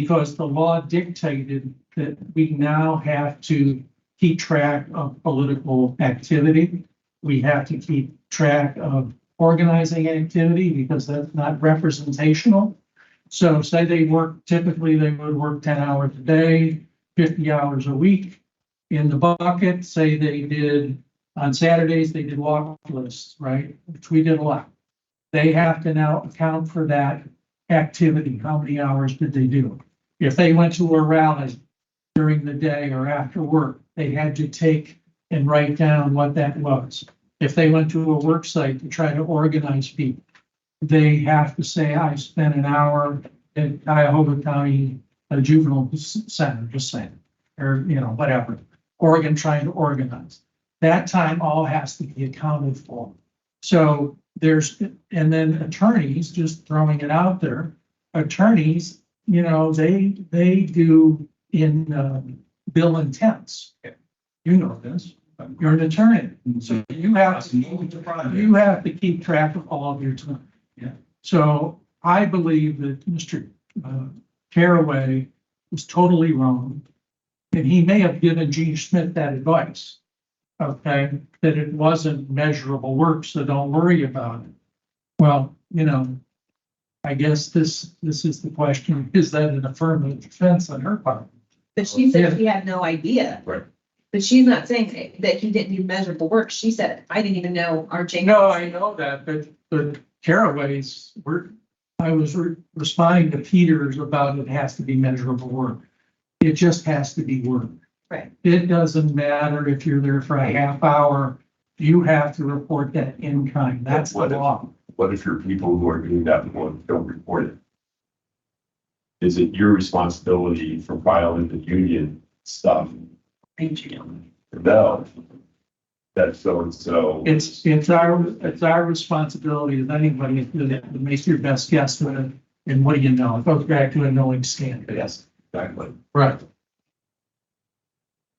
because the law dictated that we now have to keep track of political activity. We have to keep track of organizing activity because that's not representational. So say they work, typically they would work 10 hours a day, 50 hours a week. In the bucket, say they did, on Saturdays, they did walk lists, right? Which we did a lot. They have to now account for that activity. How many hours did they do? If they went to a rally during the day or after work, they had to take and write down what that was. If they went to a work site to try to organize people, they have to say, I spent an hour at Cuyahoga County Juvenile Center, just saying, or, whatever, Oregon trying to organize. That time all has to be accounted for. So and then attorneys, just throwing it out there, attorneys, they do in bill intents. You know this, you're an attorney, so you have to keep track of all of your time. Yeah. So I believe that Mr. Caraway was totally wrong. And he may have given Jean Schmidt that advice, okay, that it wasn't measurable work, so don't worry about it. Well, I guess this is the question, is that an affirmative defense on her part? But she said she had no idea. Right. But she's not saying that he didn't do measurable work. She said, I didn't even know our James. No, I know that, but Caraway's, I was responding to Peters about it has to be measurable work. It just has to be work. Right. It doesn't matter if you're there for a half hour, you have to report that in kind. That's the law. What if your people who are doing that one don't report it? Is it your responsibility for filing the union stuff? No. That's so-and-so. It's our responsibility as anybody to make your best guess with it. And what do you know? It goes back to a knowing standard. Yes, exactly. Right.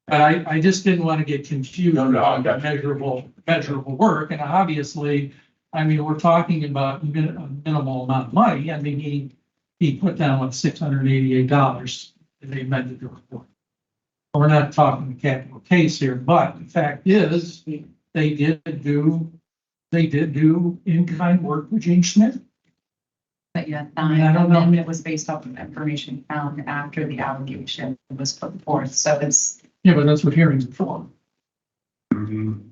I just didn't want to get confused No, I about got you. measurable work. And obviously, we're talking about a minimal amount of money. He put down what, $688 and they amended the report. We're not talking a capital case here, but the fact is they did do in-kind work with Jean Schmidt. But yeah, I mean, I don't know. it was based off of information found after the allegation was put forth. So it's, Yeah, but that's what hearings are for. Mhm.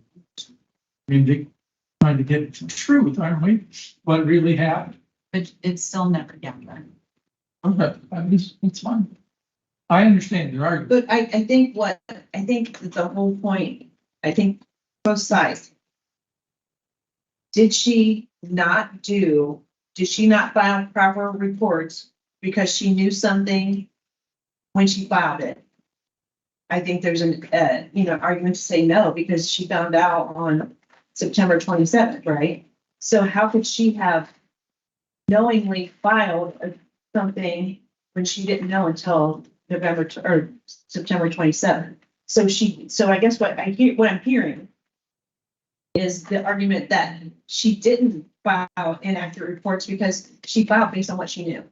They're trying to get to the truth, aren't we? What really happened. it's still never done. Okay, it's fine. I understand your argument. But I think the whole point, I think both sides. Did she not file proper reports because she knew something when she filed it? I think there's an argument to say no, because she found out on September 27th, right? So how could she have knowingly filed something when she didn't know until September 27th? So I guess what I'm hearing is the argument that she didn't file inaccurate reports because she filed based on what she knew.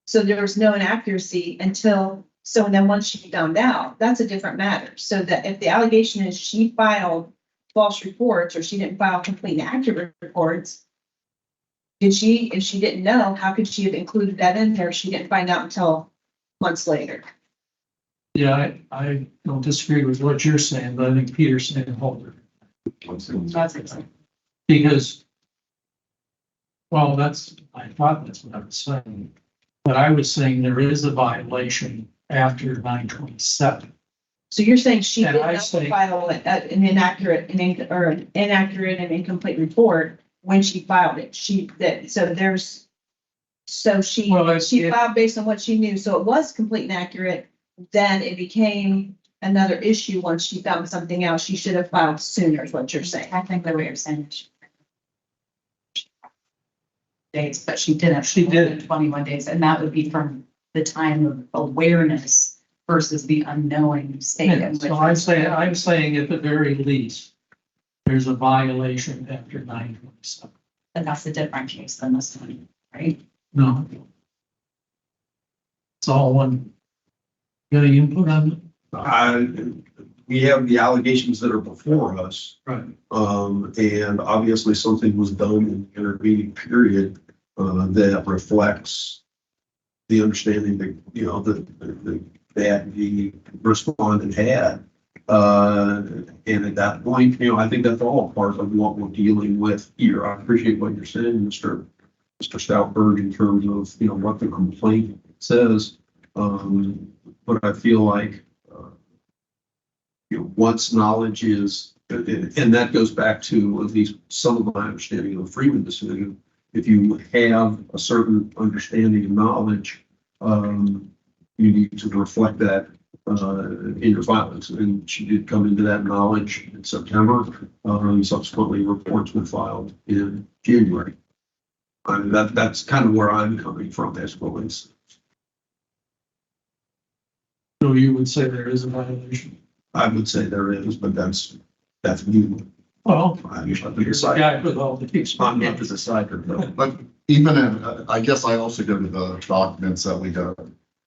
So there was no inaccuracy and then once she found out, that's a different matter. So that if the allegation is she filed false reports or she didn't file complete and accurate reports, if she didn't know, how could she have included that in there? She didn't find out until months later. Yeah, I don't disagree with what you're saying, but I think Peter's saying hold it. That's exactly. Because, well, I thought that's what I was saying. But I was saying there is a violation after 9/27. So you're saying she And did I not say- file an inaccurate and incomplete report when she filed it. She filed based on what she knew. So it was complete and accurate. Then it became another issue once she found something else. She should have filed sooner, is what you're saying. I think the way you're saying it. Days, but she didn't. She did. 21 days, and that would be from the time of awareness versus the unknowing state. Yeah, so I'm saying at the very least, there's a violation after 9/27. And that's a different case than this one, right? No. It's all one. Got any input on it? We have the allegations that are before us. Right. And obviously something was done in the intervening period, that reflects the understanding that, you know, that the respondent had. And at that point, you know, I think that's all part of what we're dealing with here. I appreciate what you're saying, Mr. Stoutberg, in terms of, you know, what the complaint says. But I feel like, you know, once knowledge is, and that goes back to at least some of my understanding of the Freeman decision. If you have a certain understanding of knowledge, you need to reflect that in your filings. And she did come into that knowledge in September. Subsequently, reports were filed in January. I mean, that's kind of where I'm coming from as always. So you would say there is a violation? I would say there is, but that's me. Well, I'm not the you're the guy with all the I'm not the decider, though. But even in, I guess I also go to the documents that we got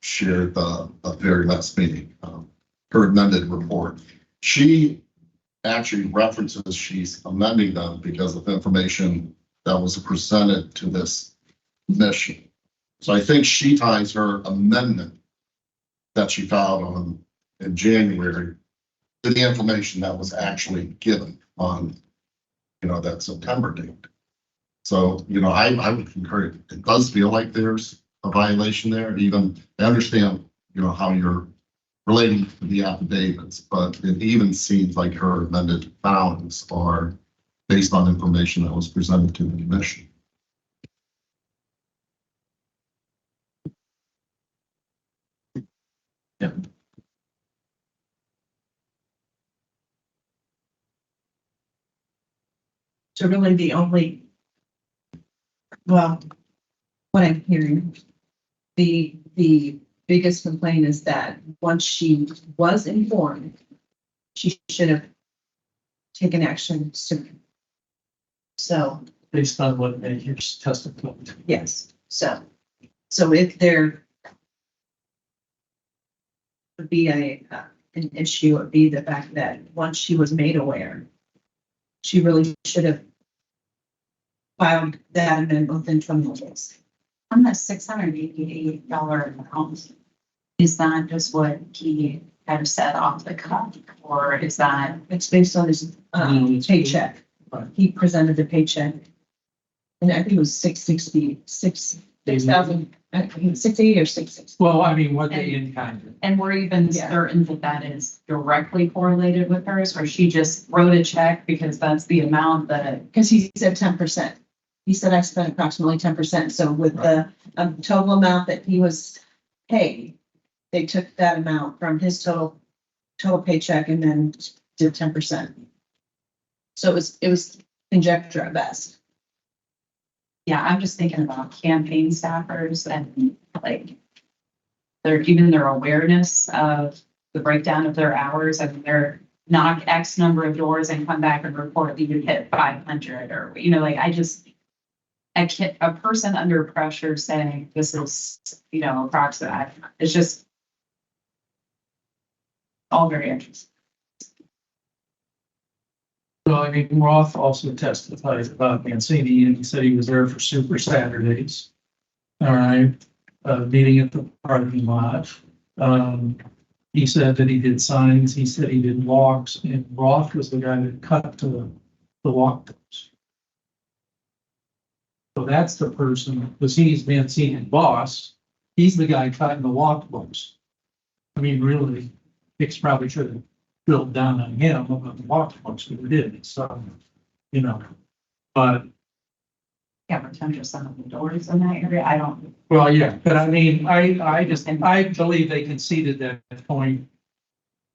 shared the very last meeting, her amended report. She actually references she's amending them because of information that was presented to this mission. So I think she ties her amendment that she filed on in January to the information that was actually given on, you know, that September date. So, you know, I would concur. It does feel like there's a violation there. Even I understand, you know, how you're relating to the affidavits, but it even seems like her amended filings are based on information that was presented to the commission. Yeah. So really the only, well, what I'm hearing, the biggest complaint is that once she was informed, she should have taken action sooner. So, based on what they here's testified. yes, so if there would be an issue, it would be the fact that once she was made aware, she really should have filed that amendment within 21 days. On the $688 amount, is that just what he had said off the cuff, or is that? It's based on his paycheck. He presented the paycheck. And I think it was 6,000, 680 or 660. Well, I mean, what they in kind. And we're even Yeah. certain that that is directly correlated with hers, or she just wrote a check because that's the amount that. Because he said 10%. He said I spent approximately 10%. So with the total amount that he was paid, they took that amount from his total paycheck and then did 10%. So it was conjecture at best. Yeah, I'm just thinking about campaign staffers and like their awareness of the breakdown of their hours. I mean, they're knock X number of doors and come back and report that you hit 500 or, you know, like a person under pressure saying this is, you know, approximate. It's just all very interesting. So I mean, Roth also testified about Mancini, and he said he was there for Super Saturdays. All right, meeting at the parking lot. He said that he did signs, he said he did walks, and Roth was the guy that cut to the walk books. So that's the person, because he's Mancini's boss, he's the guy cutting the walk books. I mean, really, Hicks probably should have drilled down on him about the walk books, but he did, so, you know. But, Yeah, but 10% of the doors in that area, I don't. well, yeah, but I mean, I believe they conceded that point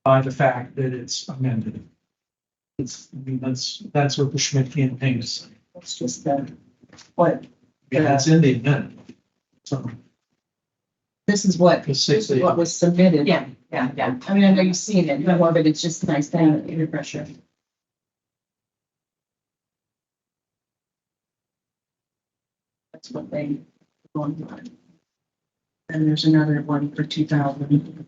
by the fact that it's amended. It's, I mean, that's what the Schmidt campaign is saying. It's just what Yeah, it's in the amendment. So, this is what the 6 was submitted. Yeah. Yeah. I mean, I know you've seen it before, but it's just nice to have it under pressure. That's what they going on. And there's another one for 2,000.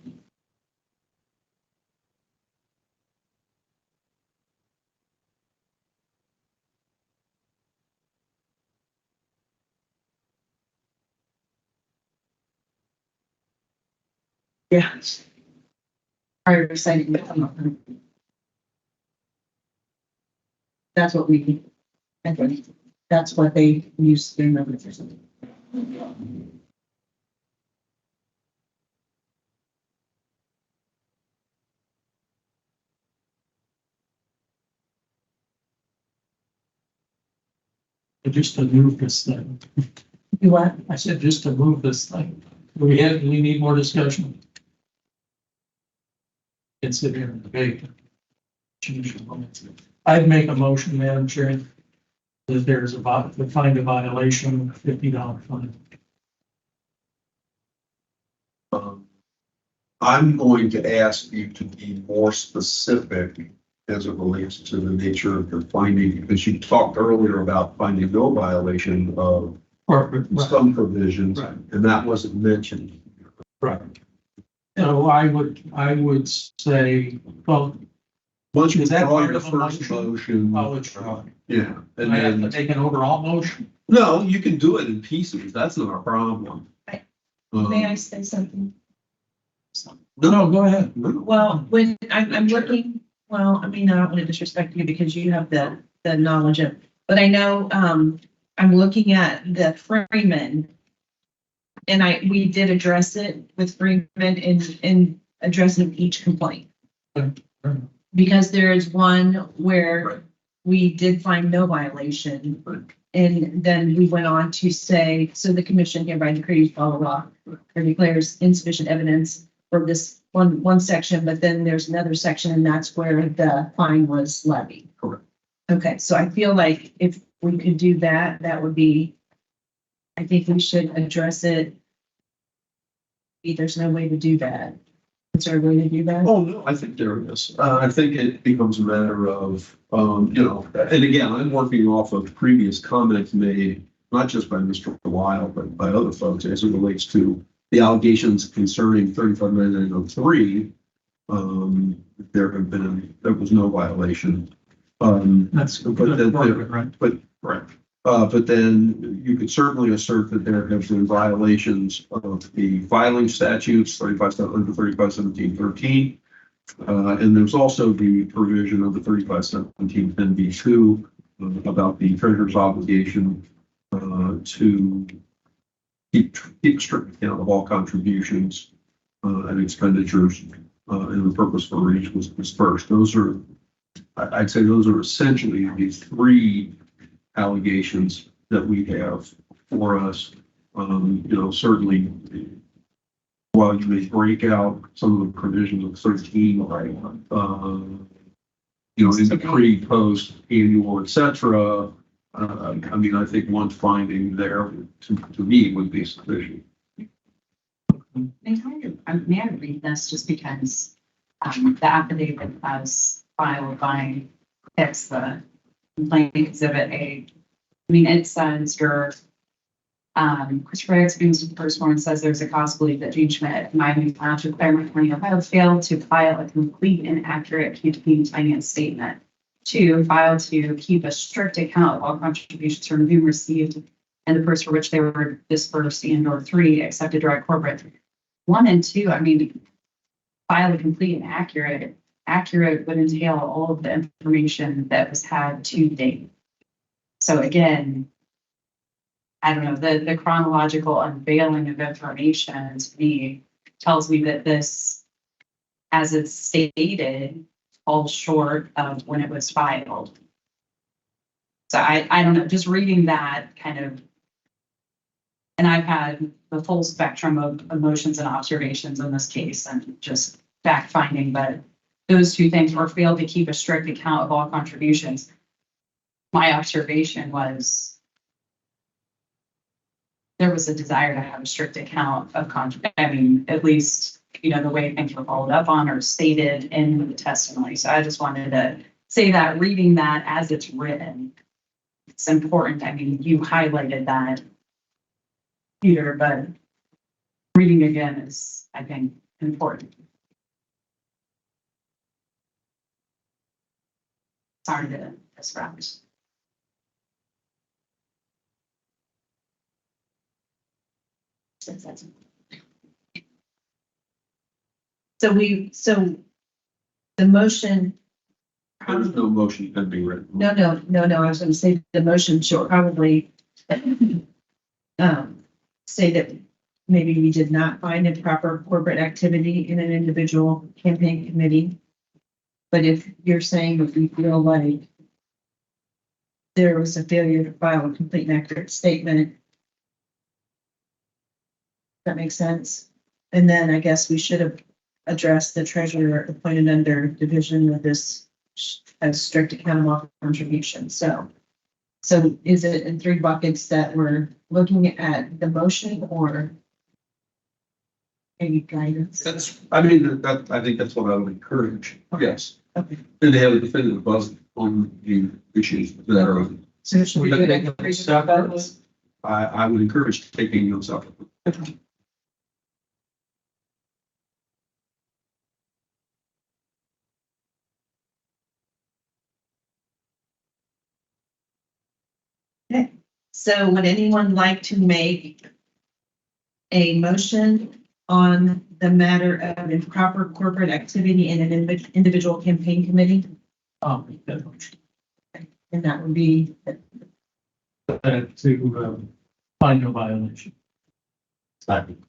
Yeah. Prior to citing the. That's what we, I think, that's what they use their numbers or something. Just to move this thing. You what? I said just to move this thing. Do we need more discussion? Can sit here and debate. Change the limits. I'd make a motion, Madam Chair, that there's to find a violation, $50 fine. I'm going to ask you to be more specific as it relates to the nature of your finding, because you talked earlier about finding no violation of Right. some provisions, Right. and that wasn't mentioned. Right. So I would say, well, Once you Is that draw part your of a first motion, I'll try. yeah, and I have to then, take an overall motion. no, you can do it in pieces. That's not a problem. May I say something? No, go ahead. Well, when I'm looking, well, I mean, I don't want to disrespect you because you have the knowledge of, but I know, I'm looking at the Freeman. And we did address it with Freeman in addressing each complaint. Because there is one where we did find no violation. And then we went on to say, so the commission hereby decrees blah, blah, blah, or declares insufficient evidence for this one section, but then there's another section and that's where the fine was levied. Correct. Okay, so I feel like if we could do that, that would be, I think we should address it. There's no way to do that. Is there a way to do that? Oh, no, I think there is. I think it becomes a matter of, and again, I'm working off of previous comments made, not just by Mr. Weil, but by other folks as it relates to the allegations concerning 359903. There was no violation. That's But then, part of it, right? but then you could certainly assert that there have been violations of the filing statutes, 3517, and there's also the provision of the 3517 10b2 about the treasurer's obligation to keep strict account of all contributions and expenditures, and the purpose for which was dispersed. I'd say those are essentially the three allegations that we have for us. Certainly, while you may break out some of the provisions of 13, in the pre, post, annual, et cetera, I think one finding there to me would be sufficient. May I read this just because the affidavit as filed by Hicks, the complaint exhibit A. I mean, it says Christopher Hicks being the first one says there's a possibility that Jean Schmidt, Miami Township, Claremont County, Ohio, failed to file a complete and accurate campaign finance statement. 2, failed to keep a strict account of all contributions from whom received and the purse for which they were dispersed, and or 3, accepted direct corporate. 1 and 2, file a complete and accurate. Accurate would entail all of the information that was had to date. So again, I don't know, the chronological unveiling of information to me tells me that this, as it's stated, falls short of when it was filed. So I don't know, just reading that kind of, and I've had the full spectrum of emotions and observations in this case and just fact finding, but those two things were failed to keep a strict account of all contributions. My observation was there was a desire to have a strict account of at least, the way things were followed up on or stated in the testimony. So I just wanted to say that reading that as it's written, it's important. You highlighted that, Peter, but reading again is, I think, important. Sorry to disrupt. So the motion. There's no motion can be written. No, I was gonna say the motion should probably say that maybe we did not find improper corporate activity in an individual campaign committee. But if you're saying that we feel like there was a failure to file a complete and accurate statement, that makes sense. And then I guess we should have addressed the treasurer appointed under division with this as strict accountable contribution. So is it in three buckets that we're looking at the motion or any guidance? That's, I mean, I think that's what I would encourage, yes. Okay. And to have a definitive buzz on the issues that are on. So should we do it in three Separate? buckets? I would encourage taking those up. So would anyone like to make a motion on the matter of improper corporate activity in an individual campaign committee? Make that motion. And that would be, To find no violation. Second.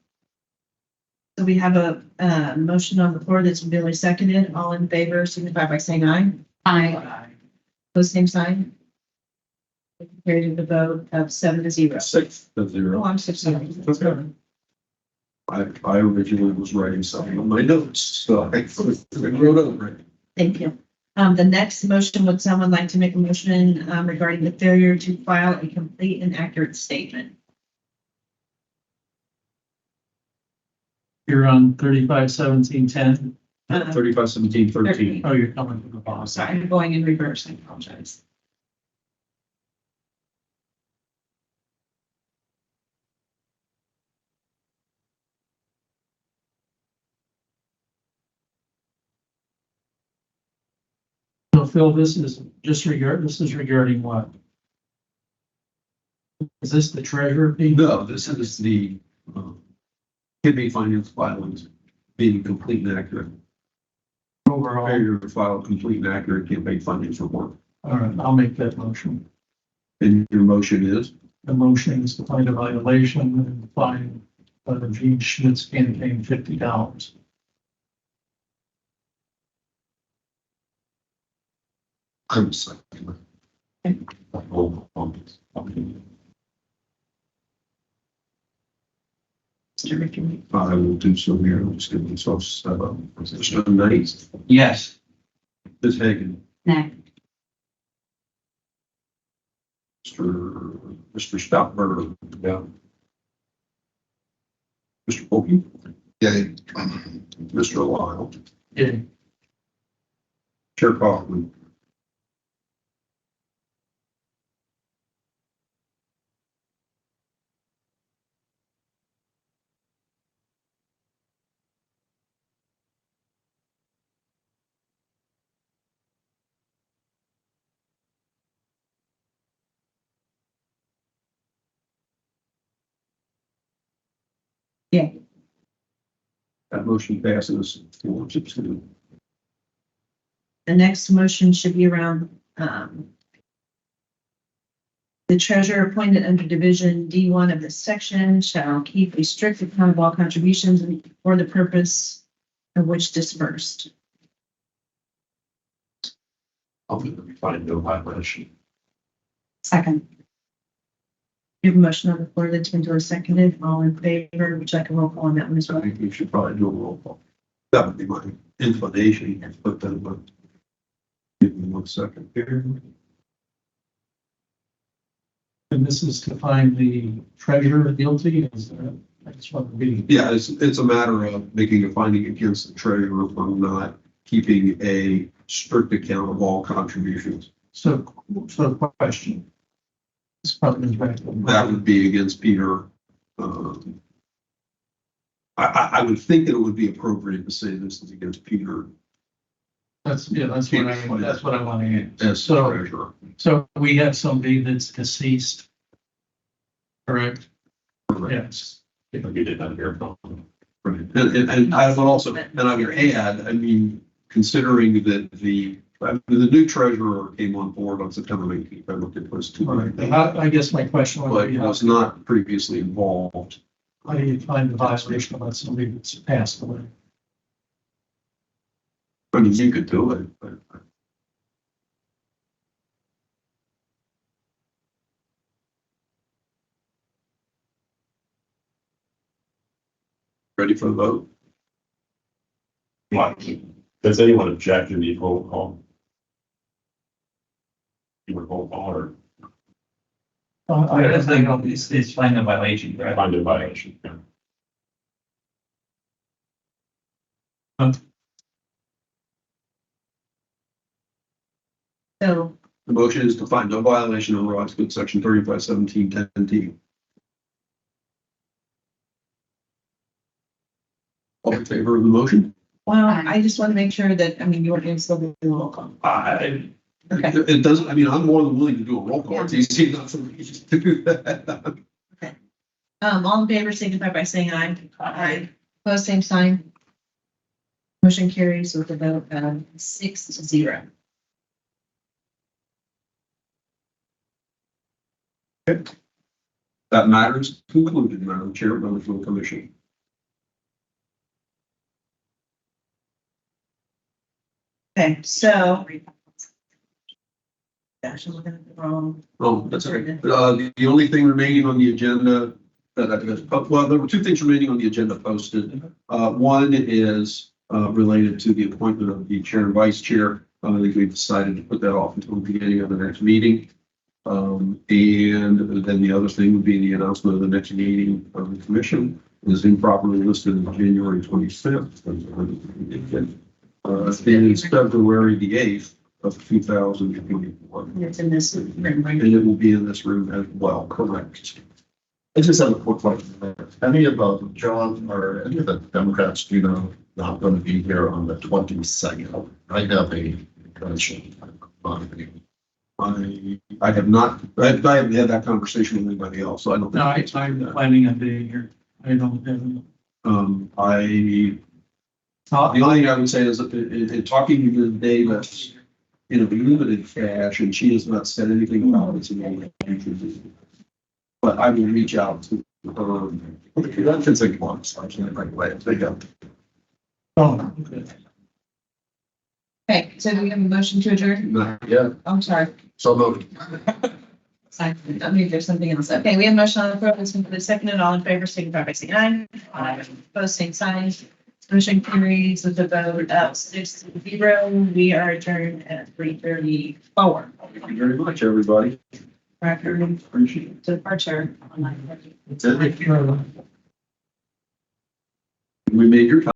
so we have a motion on the floor that's been duly seconded. All in favor, signify by saying aye. I, Pose same sign. Carried with a vote of 7-0. 6-0. Oh, I'm so sorry. Okay. I originally was writing something on my notes, so I wrote over it. Thank you. The next motion, would someone like to make a motion regarding the failure to file a complete and accurate statement? You're on 35-17-10. 35-17-13. Oh, you're coming from the bottom. Sorry, I'm going in reverse. I apologize. So Phil, this is regarding what? Is this the treasurer fee? No, this is the kidney finance filings being complete and accurate. Overall, Failure to file a complete and accurate campaign finance report. all right, I'll make that motion. And your motion is? The motion is to find a violation and fine Jean Schmidt's campaign $50. I'm sorry. Mr. Ricky. I will do so here. I'll just give myself set up. Mr. Knight, Yes. Ms. Hagan, nay. Mr. Stoutberger. Yeah. Mr. Polkey, Yay. Mr. Lyle, Yeah. Chair Kaufman. Yeah. That motion passes 4-2. The next motion should be around, the treasurer appointed under division D1 of this section shall keep a strict account of all contributions for the purpose of which dispersed. I'll find no violation. Second, You have a motion on the floor that's been duly seconded. All in favor, would you like a roll call on that one as I well? think we should probably do a roll call. That would be my inclination, but then, give me 1 second here. And this is to find the treasurer guilty, is that, I just want to be. Yeah, it's a matter of making a finding against the treasurer for not keeping a strict account of all contributions. So question. This probably is back. That would be against Peter, I would think that it would be appropriate to say this is against Peter That's what I want to add. as So, treasurer. so we have somebody that's deceased. Correct? Yes. If we did not hear from. Right. And I would also, and I would add, I mean, considering that the new treasurer came on board on September 18th, I looked at those two. I guess my question would But be, was not previously involved. how do you find the violation about somebody that's passed away? I mean, you could do it, but. Ready for the vote? Does anyone object to the roll call? You would roll call or I guess they know it's finding a violation, right? find a violation? Yeah. So, The motion is to find no violation of Revised Code Section 3517-10T. All in favor of the motion? well, I just want to make sure that, I mean, you are going to still do the roll call. I, Okay. It doesn't, I mean, I'm more than willing to do a roll call. It's easy enough for me to do that. All in favor, signify by saying aye. Aye. Opposed, same sign. Motion carries with a vote of 6-0. That matters concluded, Madam Chair, of the full commission. Okay, so. Gosh, I'm looking at the wrong. Oh, that's okay. The only thing remaining on the agenda that I guess, well, there were two things remaining on the agenda posted. One is related to the appointment of the chair and vice chair. I think we've decided to put that off until the beginning of the next meeting. And then the other thing would be the announcement of the next meeting of the commission is improperly listed in January 25th. It is February the 8th of 2024. It's in this room, right? And it will be in this room as well, correct? I just have a quick question. Any of the John or any of the Democrats, you know, not going to be here on the 22nd? I have a convention on the I have not, I haven't had that conversation with anybody else, so I don't. No, think I'm planning on being here. I don't have. The only thing I would say is that in talking to Davis, in a limited fashion, she has not said anything about it to me. But I will reach out to her. the convention's in months. I can't right away. They go. Oh, okay. Okay, so do we have a motion to adjourn? Yeah, I'm sorry. so moved. I mean, there's something else. Okay, we have a motion on the floor. It's been put second and all in favor, signify by saying aye. Aye. Opposed, same sign. Motion carries with a vote of 6-0. We are adjourned at 3:34. Thank you very much, everybody. Record Appreciate it. departure. That's it. We made your time.